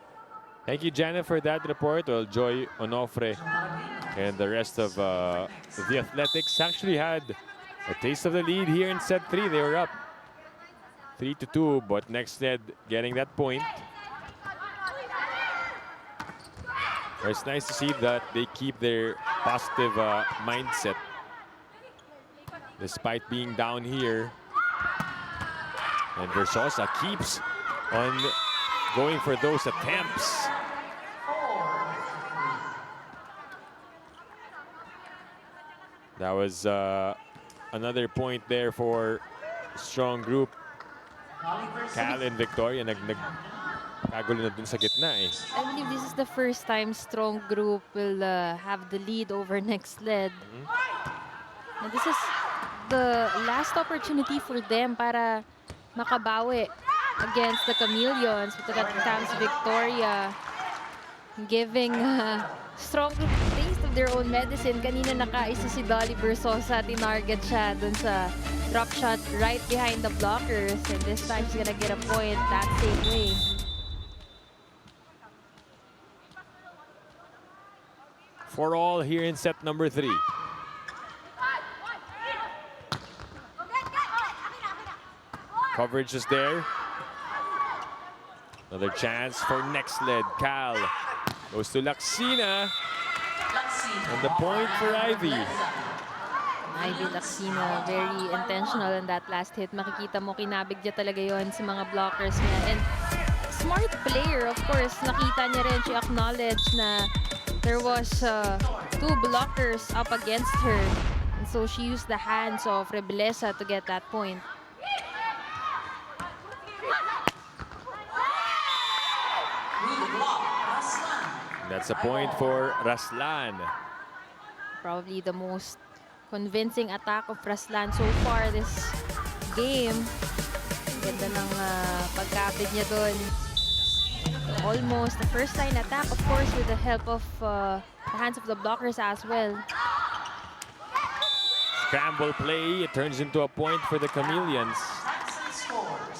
Thank you, Jana, for that report. Well, Joy Onofre and the rest of the Athletics actually had a taste of the lead here in set 3. They were up 3-2, but Nxled getting that point. It's nice to see that they keep their positive mindset despite being down here. And Versosa keeps on going for those attempts. That was another point there for strong group. Cal and Victoria nagkagulo na dun sa gitna eh. I believe this is the first time strong group will have the lead over Nxled. And this is the last opportunity for them para makabawi against the Chameleons. But that comes Victoria giving strong group a taste of their own medicine. Kanina nakaisa si Dolly Versosa, tinarget siya dun sa drop shot right behind the blockers. And this time she's gonna get a point that same way. For all here in set number 3. Coverage is there. Another chance for Nxled. Cal goes to Laksina. And the point for Ivy. Ivy Laksina, very intentional in that last hit. Makikita mo, kinabig niya talaga yon sa mga blockers niya. And smart player, of course. Nakita niya rin, she acknowledged na there was 2 blockers up against her. And so she used the hands of Rebelesa to get that point. That's a point for Raslan. Probably the most convincing attack of Raslan so far this game. Ganda ng pagkapit niya doon. Almost the first line attack, of course, with the help of the hands of the blockers as well. Scramble play. It turns into a point for the Chameleons.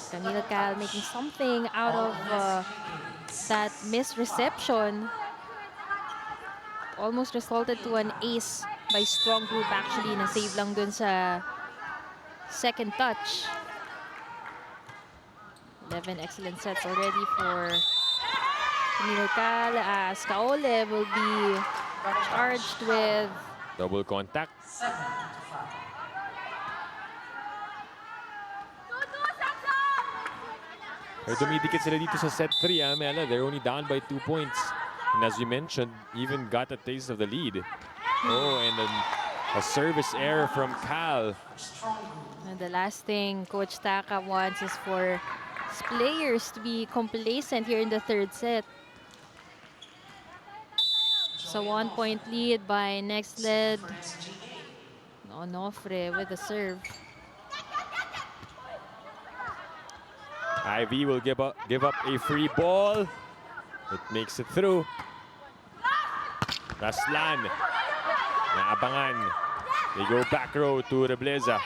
Camila Cal making something out of that missed reception. Almost resulted to an ace by strong group actually. Na-save lang dun sa second touch. 11 excellent sets already for Camila Cal as Kaole will be charged with Double contact. Pero dumidikit sila dito sa set 3, Mela. They're only down by 2 points. And as you mentioned, even got a taste of the lead. Oh, and then a service error from Cal. And the last thing Coach Taka wants is for his players to be complacent here in the third set. So 1-point lead by Nxled. Onofre with the serve. Ivy will give up a free ball. It makes it through. Raslan. Naabangan. They go back row to Rebeleza.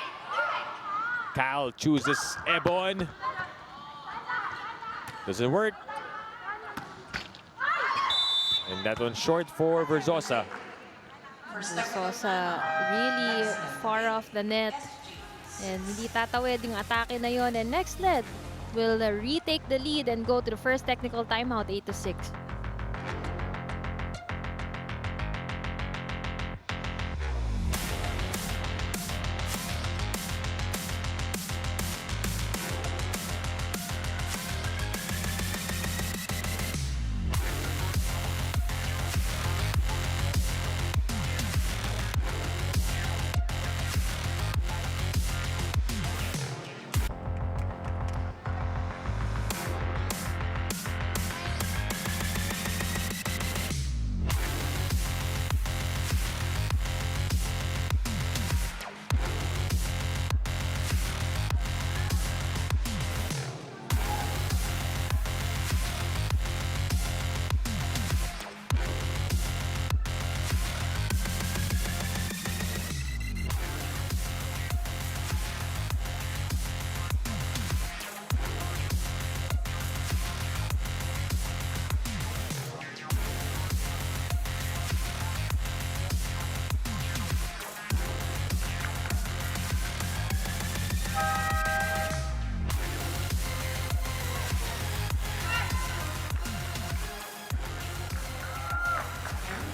Cal chooses Ebon. Doesn't work. And that one short for Versosa. Versosa really far off the net. And hindi tatawid yung atake na yon. And Nxled will retake the lead and go to the first technical timeout, 8-6.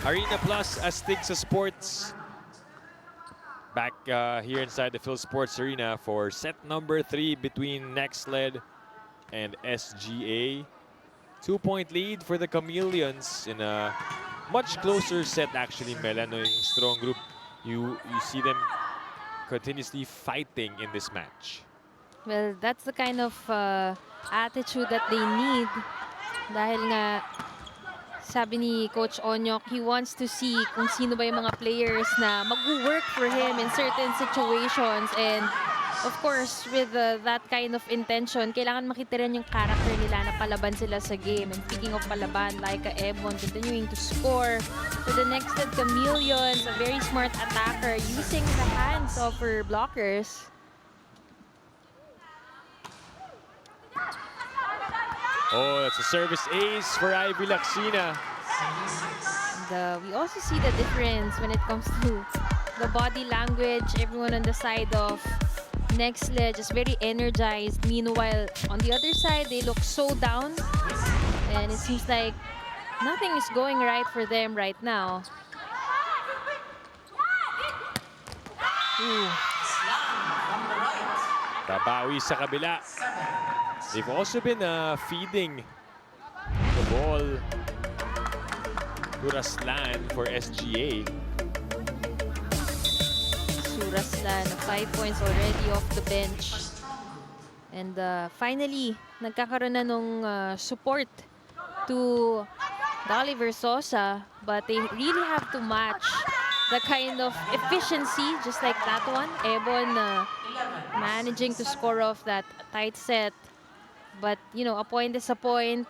Arena Plus Astig sa Sports. Back here inside the Phil Sports Arena for set number 3 between Nxled and SGA. 2-point lead for the Chameleons in a much closer set actually, Mela. No, yung strong group you see them continuously fighting in this match. Well, that's the kind of attitude that they need. Dahil nga, sabi ni Coach Onyok, he wants to see kung sino ba yung mga players na mag-work for him in certain situations. And of course, with that kind of intention, kailangan makita rin yung character nila na palaban sila sa game. And speaking of palaban, like Ebon continuing to score for the Nxled Chameleons, a very smart attacker using the hands of her blockers. Oh, that's a service ace for Ivy Laxina. And we also see the difference when it comes to the body language. Everyone on the side of Nxled just very energized. Meanwhile, on the other side, they look so down. And it seems like nothing is going right for them right now. Ooh. Babawi sa kabila. They've also been feeding the ball to Raslan for SGA. Raslan, 5 points already off the bench. And finally, nagkakaroon na nung support to Dolly Versosa, but they really have to match the kind of efficiency, just like that one. Ebon managing to score off that tight set. But, you know, a point is a point.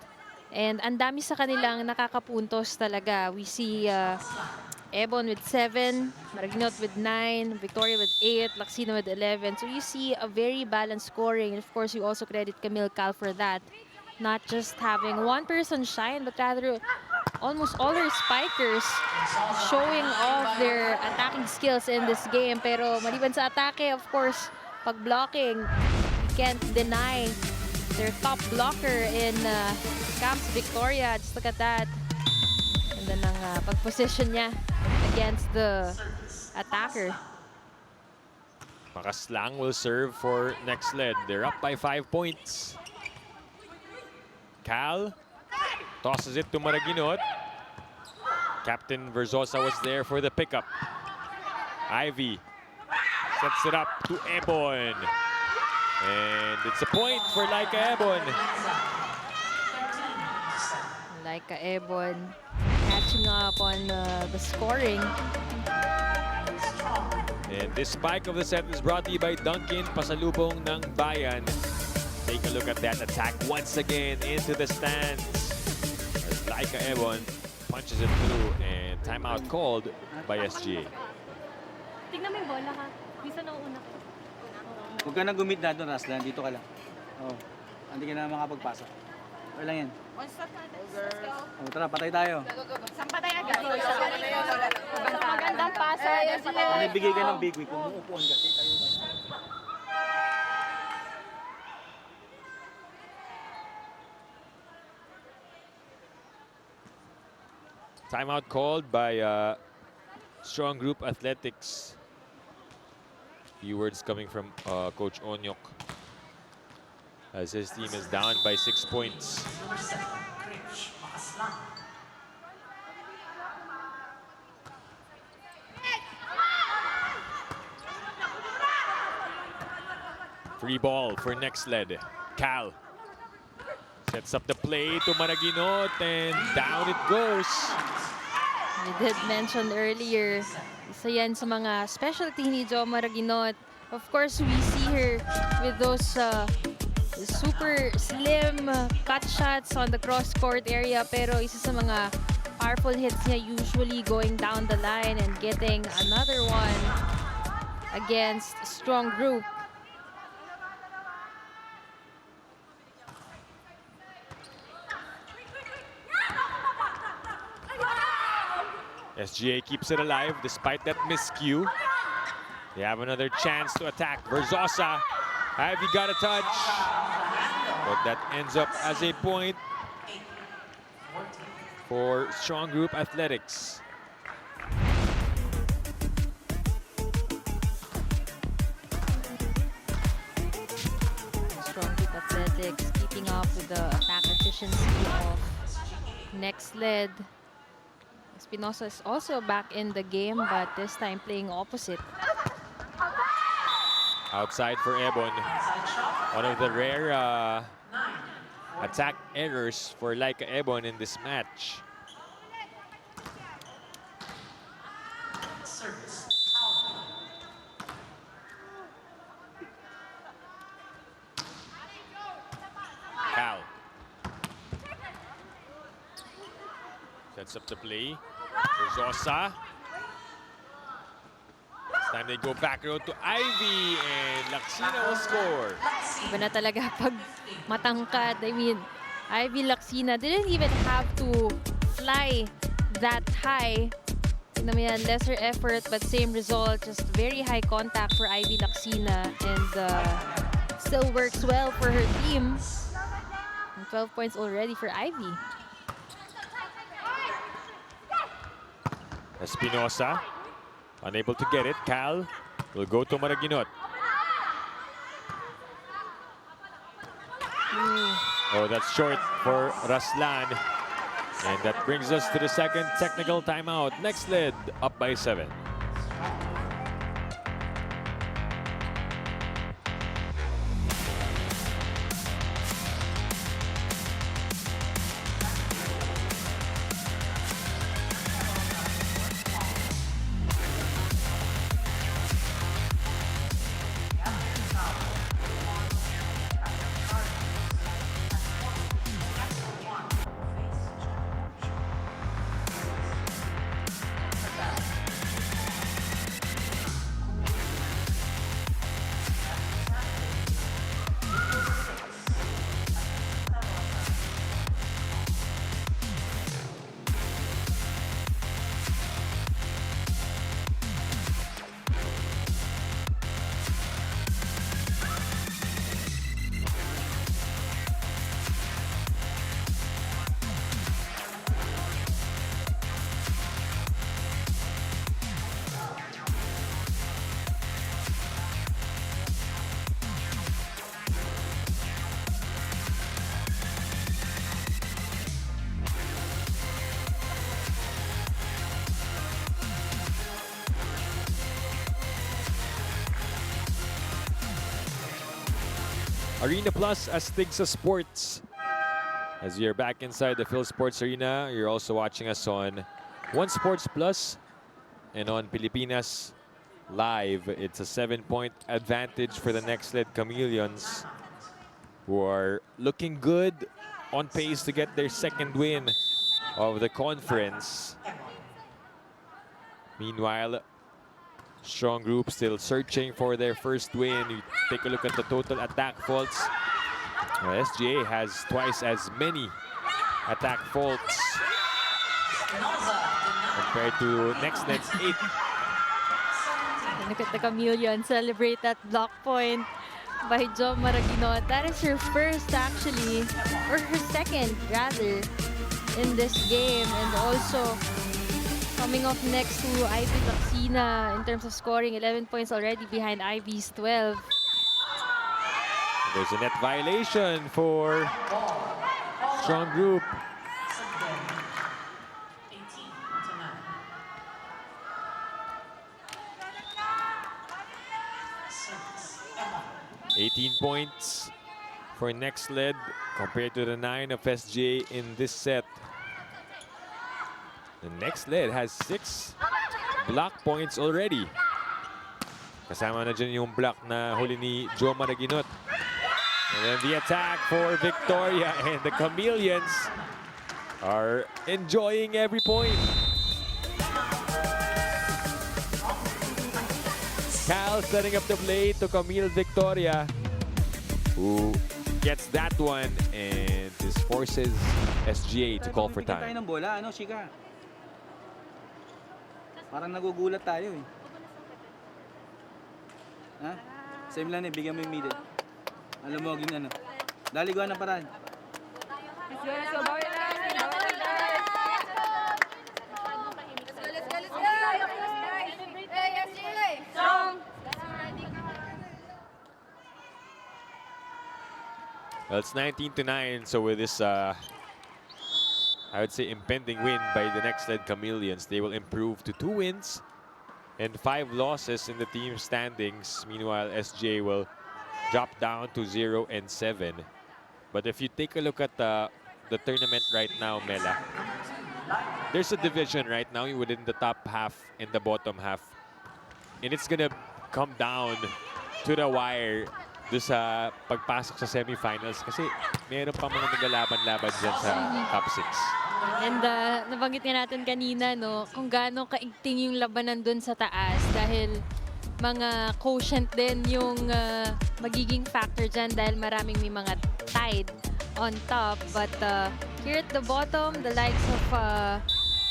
And ang dami sa kanilang nakakapuntos talaga. We see Ebon with 7, Maraginot with 9, Victoria with 8, Laxina with 11. So you see a very balanced scoring. And of course, you also credit Camille Cal for that. Not just having one person shine, but rather almost all her spikers showing off their attacking skills in this game. Pero maliban sa atake, of course, pag blocking, you can't deny their top blocker in Camps Victoria. Just look at that. And then ang pag-position niya against the attacker. Makaslang will serve for Nxled. They're up by 5 points. Cal tosses it to Maraginot. Captain Versosa was there for the pickup. Ivy sets it up to Ebon. And it's a point for Laika Ebon. Laika Ebon catching up on the scoring. And this spike of the set is brought to you by Dunkin, pasalubong ng bayan. Take a look at that attack once again into the stands. As Laika Ebon punches it through and timeout called by SGA. Tingnan mo yung bola ka. Bisa na una ka. Huwag ka na gumit na doon, Raslan. Dito ka lang. Oh, hindi ka na makapagpasok. Okay lang yan. One stop natin. Let's go. Oh, tara, patay tayo. Saan pa tayo agad? Magandang pasa. Nabigay ka ng big week. Kung uupuan kasi tayo. Timeout called by Strong Group Athletics. Few words coming from Coach Onyok as his team is down by 6 points. Free ball for Nxled. Cal sets up the play to Maraginot and down it goes. We did mention earlier, isa yan sa mga specialty ni Jo Maraginot. Of course, we see her with those super slim cut shots on the cross-court area. Pero isa sa mga powerful hits niya usually going down the line and getting another one against a strong group. SGA keeps it alive despite that miscue. They have another chance to attack. Versosa, Ivy got a touch, but that ends up as a point for Strong Group Athletics. Strong Group Athletics keeping up with the attack efficiency of Nxled. Espinosa is also back in the game, but this time playing opposite. Outside for Ebon. One of the rare attack errors for Laika Ebon in this match. Cal sets up the play. Zosa. This time they go back road to Ivy and Laksina will score. Iba na talaga pag matangkad. I mean, Ivy Laksina didn't even have to fly that high. Tignan mo yan, lesser effort but same result. Just very high contact for Ivy Laksina and still works well for her team. And 12 points already for Ivy. Espinosa, unable to get it. Cal will go to Maraguinot. Oh, that's short for Raslan. And that brings us to the second technical timeout. Nxled up by 7. Arena Plus astig sa sports. As you're back inside the Phil Sports Arena, you're also watching us on One Sports Plus and on Pilipinas Live. It's a 7-point advantage for the Nxled Chameleons, who are looking good, on pace to get their second win of the conference. Meanwhile, Strong Group still searching for their first win. You take a look at the total attack faults. SGA has twice as many attack faults compared to Nxled's 8. Look at the Chameleon celebrate that block point by Jo Maraguinot. That is her first actually, or her second rather, in this game. And also coming off next to Ivy Laksina in terms of scoring, 11 points already behind Ivy's 12. There's a net violation for Strong Group. 18 points for Nxled compared to the 9 of SGA in this set. The Nxled has 6 block points already. Kasama na dyan yung block na huli ni Jo Maraguinot. And then the attack for Victoria, and the Chameleons are enjoying every point. Cal setting up the play to Camille Victoria, who gets that one, and this forces SGA to call for Tayo time. ng bola, ano, Shika? Parang nagugulat tayo eh. Ha? Same lang eh, bigyan mo yung middle. Alam mo, yung ano. Dali ko na paraan. Let's go, let's go. Bawal na. Well, it's 19-9, so with this I would say, impending win by the Nxled Chameleons. They will improve to 2 wins and 5 losses in the team standings. Meanwhile, SGA will drop down to 0-7. But if you take a look at the tournament right now, Mela, there's a division right now within the top half and the bottom half. And it's gonna come down to the wire do sa pagpasok sa semifinals kasi meron pa mga naglalaban-laban dyan sa top 6. And nabanggit nga natin kanina, no, kung gaano kaigting yung labanan dun sa taas dahil mga quotient din yung magiging factor dyan dahil maraming may mga tied on top. But here at the bottom, the likes of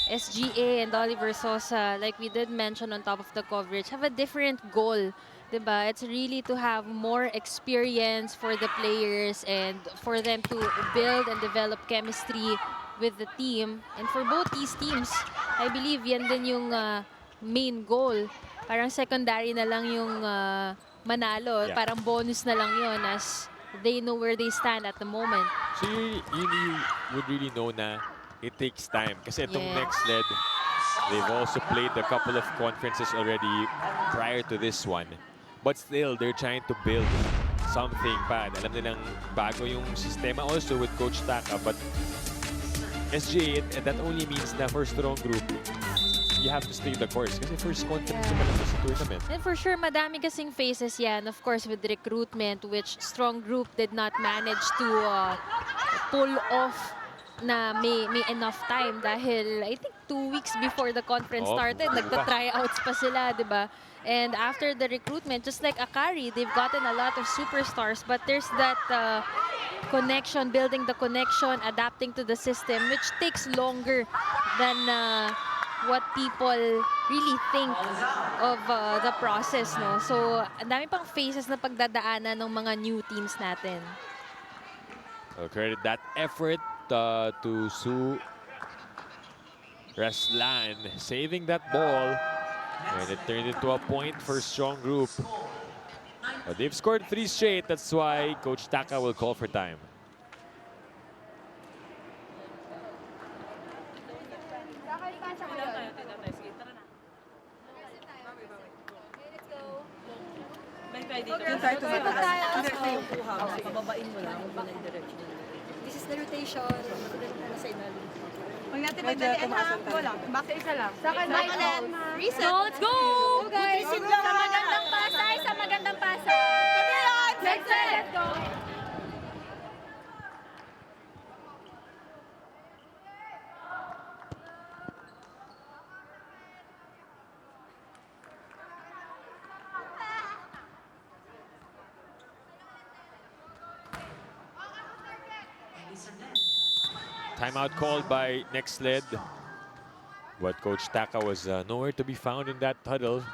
SGA and Oliver Sosa, like we did mention on top of the coverage, have a different goal. Diba? It's really to have more experience for the players and for them to build and develop chemistry with the team. And for both these teams, I believe yan din yung main goal. Parang secondary na lang yung manalo. Yeah. Parang bonus na lang yun as they know where they stand at the moment. So you would really know na it takes time. Kasi itong Nxled, they've also played a couple of conferences already prior to this one. But still, they're trying to build something pa. Alam nilang bago yung sistema also with Coach Taka. But SGA, that only means na for strong group, you have to stay the course. Kasi first conference ka lang sa tournament. And for sure, madami kasing phases yan. Of course, with recruitment, which strong group did not manage to pull off na may enough time dahil I think 2 weeks before the conference started, nagta-tryouts pa sila, di ba? And after the recruitment, just like Akari, they've gotten a lot of superstars, but there's that connection, building the connection, adapting to the system, which takes longer than what people really think of the process, no? So, ang dami pang phases na pagdadaanan ng mga new teams natin. I'll credit that effort to Sue Raslan saving that ball. And it turned into a point for strong group. But they've scored 3 straight. That's why Coach Taka will call for time. This is the rotation. Huwag natin magdalian ha. Wala. Back sa isa lang. Sa akin, reset. No, let's go! Guys, Sa magandang pasay, sa magandang pasay. Let's go. Timeout called by Nxled. But Coach Taka was nowhere to be found in that huddle.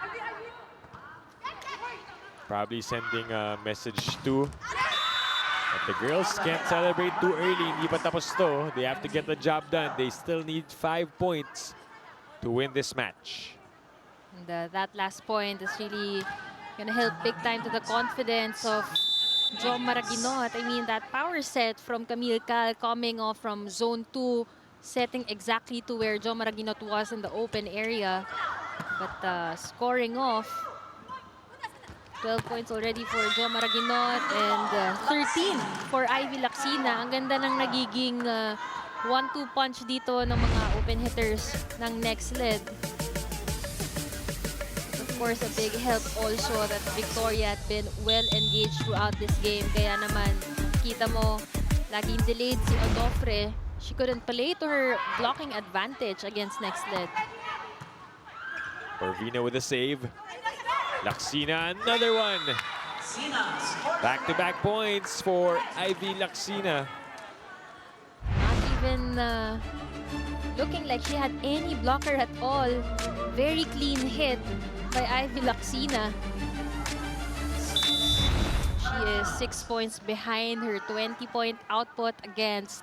Probably sending a message to but the girls can't celebrate too early. Hindi pa tapos to. They have to get the job done. They still need 5 points to win this match. And that last point is really going to help big time to the confidence of Jo Maraginot. I mean, that power set from Camille Cal coming off from zone 2, setting exactly to where Jo Maraginot was in the open area. But scoring off. 12 points already for Jo Maraginot and 13 for Ivy Lacsina. Ang ganda ng nagiging 1-2 punch dito ng mga open hitters ng Nxled. Of course, a big help also that Victoria had been well engaged throughout this game. Kaya naman, kita mo, laging delayed si Onofre. She couldn't play to her blocking advantage against Nxled. Orvina with a save. Lacsina, another one. Back-to-back points for Ivy Lacsina. Not even looking like she had any blocker at all. Very clean hit by Ivy Lacsina. She is 6 points behind her 20-point output against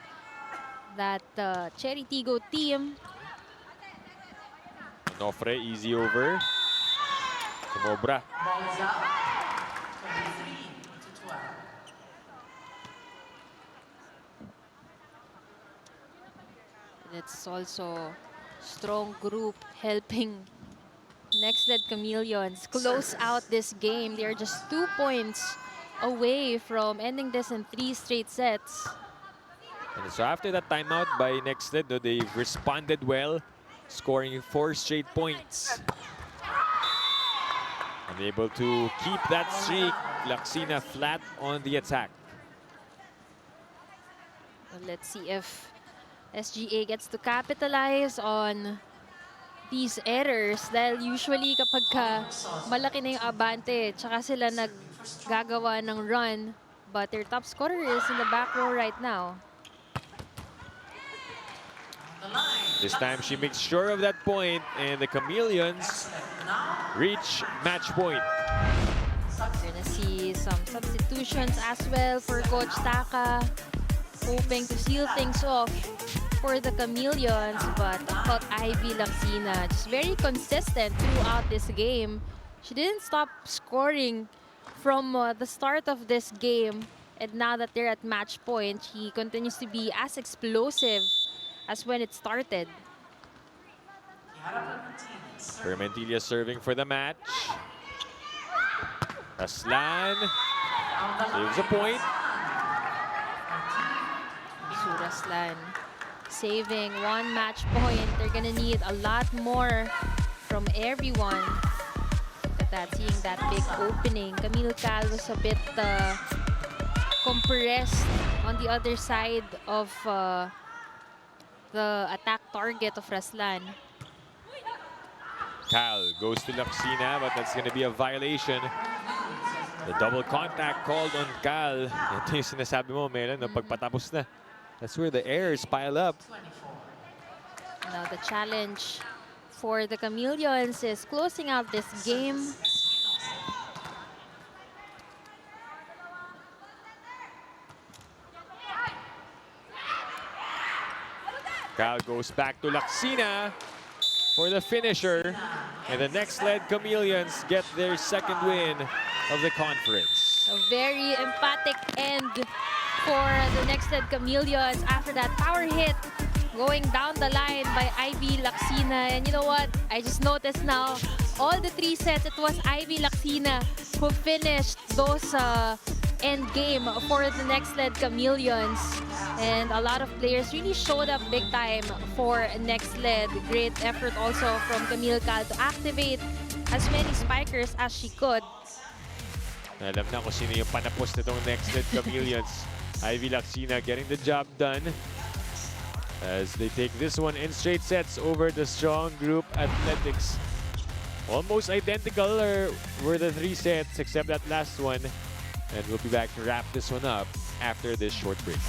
that Cherry Tigo team. Onofre, easy over. Sumobra. That's also strong group helping Nxled Chameleons close out this game. They're just 2 points away from ending this in 3 straight sets. And so after that timeout by Nxled, they've responded well, scoring 4 straight points. Unable to keep that streak, Laksina flat on the attack. Well, let's see if SGA gets to capitalize on these errors dahil usually kapag malaki na yung abante, tsaka sila naggagawa ng run. But their top scorer is in the back row right now. This time she makes sure of that point, and the Chameleons reach match point. We're gonna see some substitutions as well for Coach Taka, hoping to seal things off for the Chameleons. But about Ivy Laksina, just very consistent throughout this game. She didn't stop scoring from the start of this game, and now that they're at match point, she continues to be as explosive as when it started. Vermentilla serving for the match. Aslan saves a point. Suraslan saving 1 match point. They're gonna need a lot more from everyone. Look at that, seeing that big opening. Camille Cal was a bit compressed on the other side of the attack target of Raslan. Cal goes to Laksina, but that's going to be a violation. The double contact called on Cal. Ito yung sinasabi mo, Melan, no, pagpatapos na. That's where the errors pile up. Now the challenge for the Chameleons is closing out this game. Cal goes back to Laksina for the finisher. And the Nxled Chameleons get their 2nd win of the conference. A very emphatic end for the Nxled Chameleons after that power hit going down the line by Ivy Laksina. And you know what? I just noticed now, all the 3 sets, it was Ivy Laksina who finished those end game for the Nxled Chameleons. And a lot of players really showed up big time for Nxled. Great effort also from Camille Cal to activate as many spikers as she could. Alam na kung sino yung panapos nitong Nxled Chameleons. Ivy Laksina getting the job done as they take this one in straight sets over the strong group athletics. Almost identical were the 3 sets except that last one. And we'll be back to wrap this one up after this short break.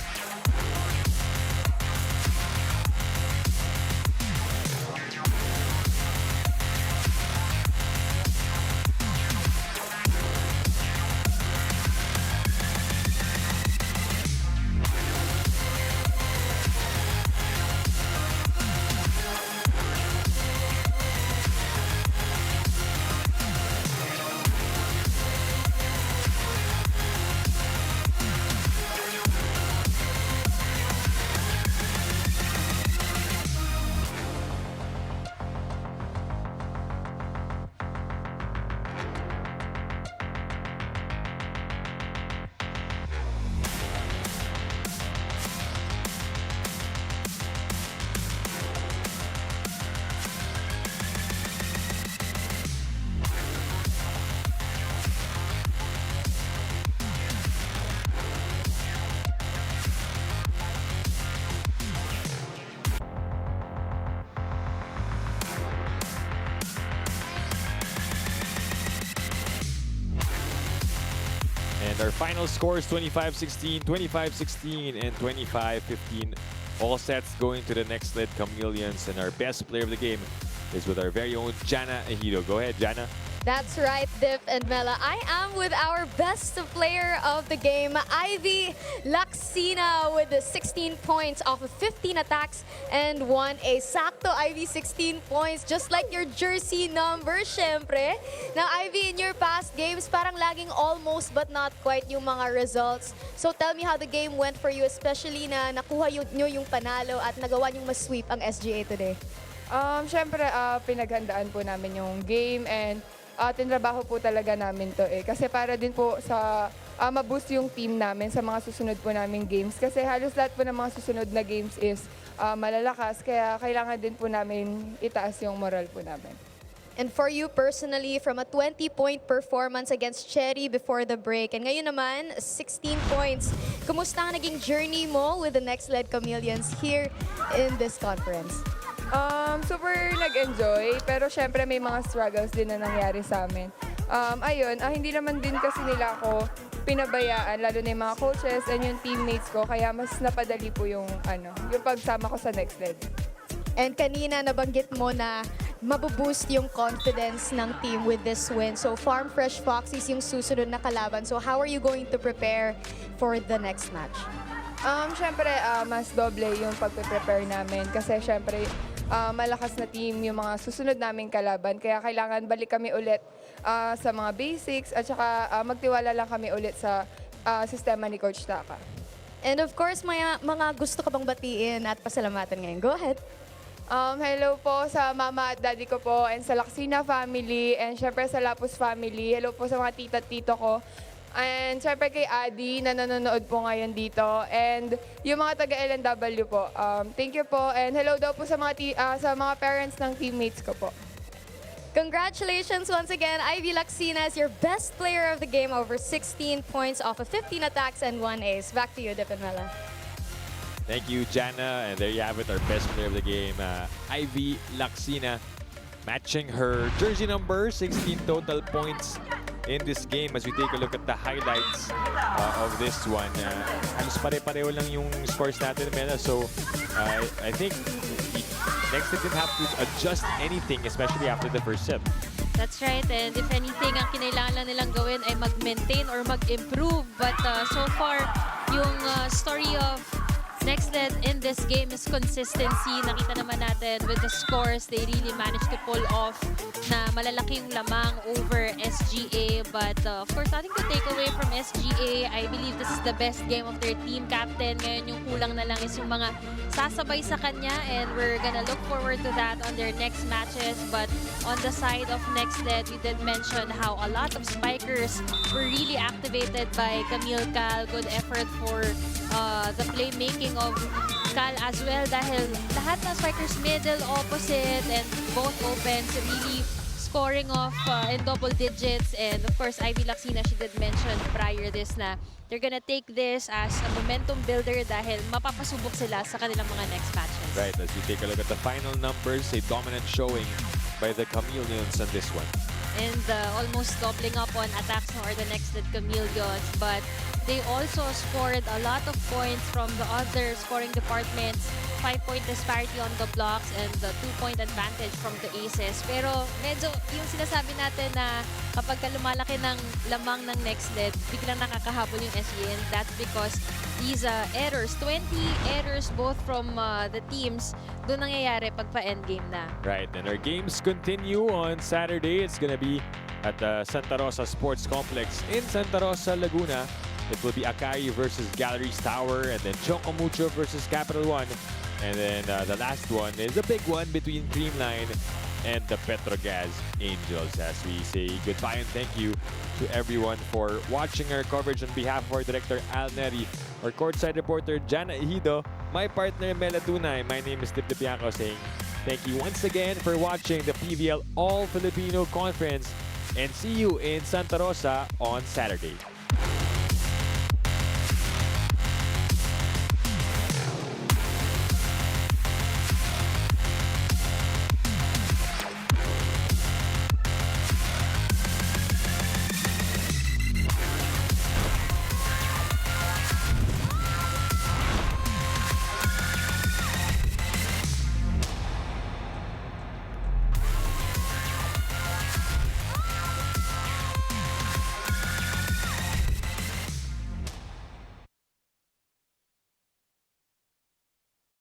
And our final scores, 25-16, 25-16, and 25-15. All sets going to the Nxled Chameleons. And our best player of the game is with our very own Jana Ejido. Go ahead, Jana. That's right, Dip and Mela. I am with our best player of the game, Ivy Laxina, with the 16 points off of 15 attacks and 1 ace. Sakto, Ivy, 16 points, just like your jersey number, syempre. Now, Ivy, in your past games, parang laging almost but not quite yung mga results. So tell me how the game went for you, especially na nakuha nyo yung panalo at nagawa nyong mas-sweep ang SGA today. Siyempre, pinaghandaan po namin yung game and tinrabaho po talaga namin to Kasi para din po sa ma-boost yung team namin sa mga susunod po naming games. Kasi halos lahat po ng mga susunod na games is malalakas. Kaya kailangan din po namin itaas yung moral po namin. And for you personally, from a 20-point performance against Cherry before the break, and ngayon naman, 16 points. Kumusta ang naging journey mo with the Nxled Chameleons here in this conference? Super nag-enjoy, pero syempre may mga struggles din na nangyari sa amin. Hindi naman din kasi nila ako pinabayaan, lalo na yung mga coaches and yung teammates ko, kaya mas napadali po yung pagsama ko sa Nxled. And kanina nabanggit mo na mabuboost yung confidence ng team with this win. So Farm Fresh Foxes yung susunod na kalaban. So how are you going to prepare for the next match? Syempre, mas doble yung pagpe-prepare namin kasi syempre malakas na team yung mga susunod naming kalaban. Kaya kailangan balik kami ulit sa mga basics at saka magtiwala lang kami ulit sa sistema ni Coach Taka. And of course, mga gusto ka bang batiin at pasalamatan ngayon? Go ahead. Hello po sa mama at daddy ko po and sa Laxina family and syempre sa Lapus family. Hello po sa mga tita at tito ko. And syempre kay Adi na nanonood po ngayon dito. And yung mga taga-LNW po. Thank you po. And hello daw po sa mga parents ng teammates ko po. Congratulations once again, Ivy Laxina as your best player of the game, over 16 points off of 15 attacks and 1 ace. Back to you, Dip and Mela. Thank you, Jana. And there you have it, our best player of the game, Ivy Laxina, matching her jersey number, 16 total points in this game. As we take a look at the highlights of this one, halos pare-pareho lang yung scores natin, Mela. So I think next they didn't have to adjust anything, especially after the first set. That's right, and if anything, ang kinailangan lang nilang gawin ay mag-maintain or mag-improve. But so far, yung story of Nxled in this game is consistency. Nakita naman natin with the scores, they really managed to pull off na malalaking lamang over SGA. But of course, nothing to take away from SGA. I believe this is the best game of their team captain. Ngayon yung kulang na lang is yung mga sasabay sa kanya, and we're gonna look forward to that on their next matches. But on the side of Nxled, we did mention how a lot of spikers were really activated by Camille Cal. Good effort for the playmaking of Cal as well, dahil lahat ng strikers middle, opposite, and both opens, really scoring off in double digits. And of course, Ivy Laxina, she did mention prior this na they're gonna take this as a momentum builder dahil mapapasubok sila sa kanilang mga next matches. Right, as we take a look at the final numbers, a dominant showing by the Chameleons on this one. And almost doubling up on attacks or the Nxled Chameleons, but they also scored a lot of points from the other scoring departments. 5-point disparity on the blocks and the 2-point advantage from the aces. Pero medyo yung sinasabi natin na kapag lumalaki ng lamang ng Nxled, biglang nakakahabol yung SGA, and that's because these errors, 20 errors both from the teams, doon nangyayari pag pa-endgame na. Right, and our games continue on Saturday. It's gonna be at the Santa Rosa Sports Complex in Santa Rosa, Laguna. It will be Akai versus Galleries Tower, and then Chocomucho versus Capital One. And then the last one is a big one between Creamline and the Petrogas Angels. As we say goodbye and thank you to everyone for watching our coverage. On behalf of our director Al Neri, our courtside reporter Jana Ejido, my partner Mela Tunay, my name is Tip Bianco, saying thank you once again for watching the PVL All-Filipino Conference, and see you in Santa Rosa on Saturday.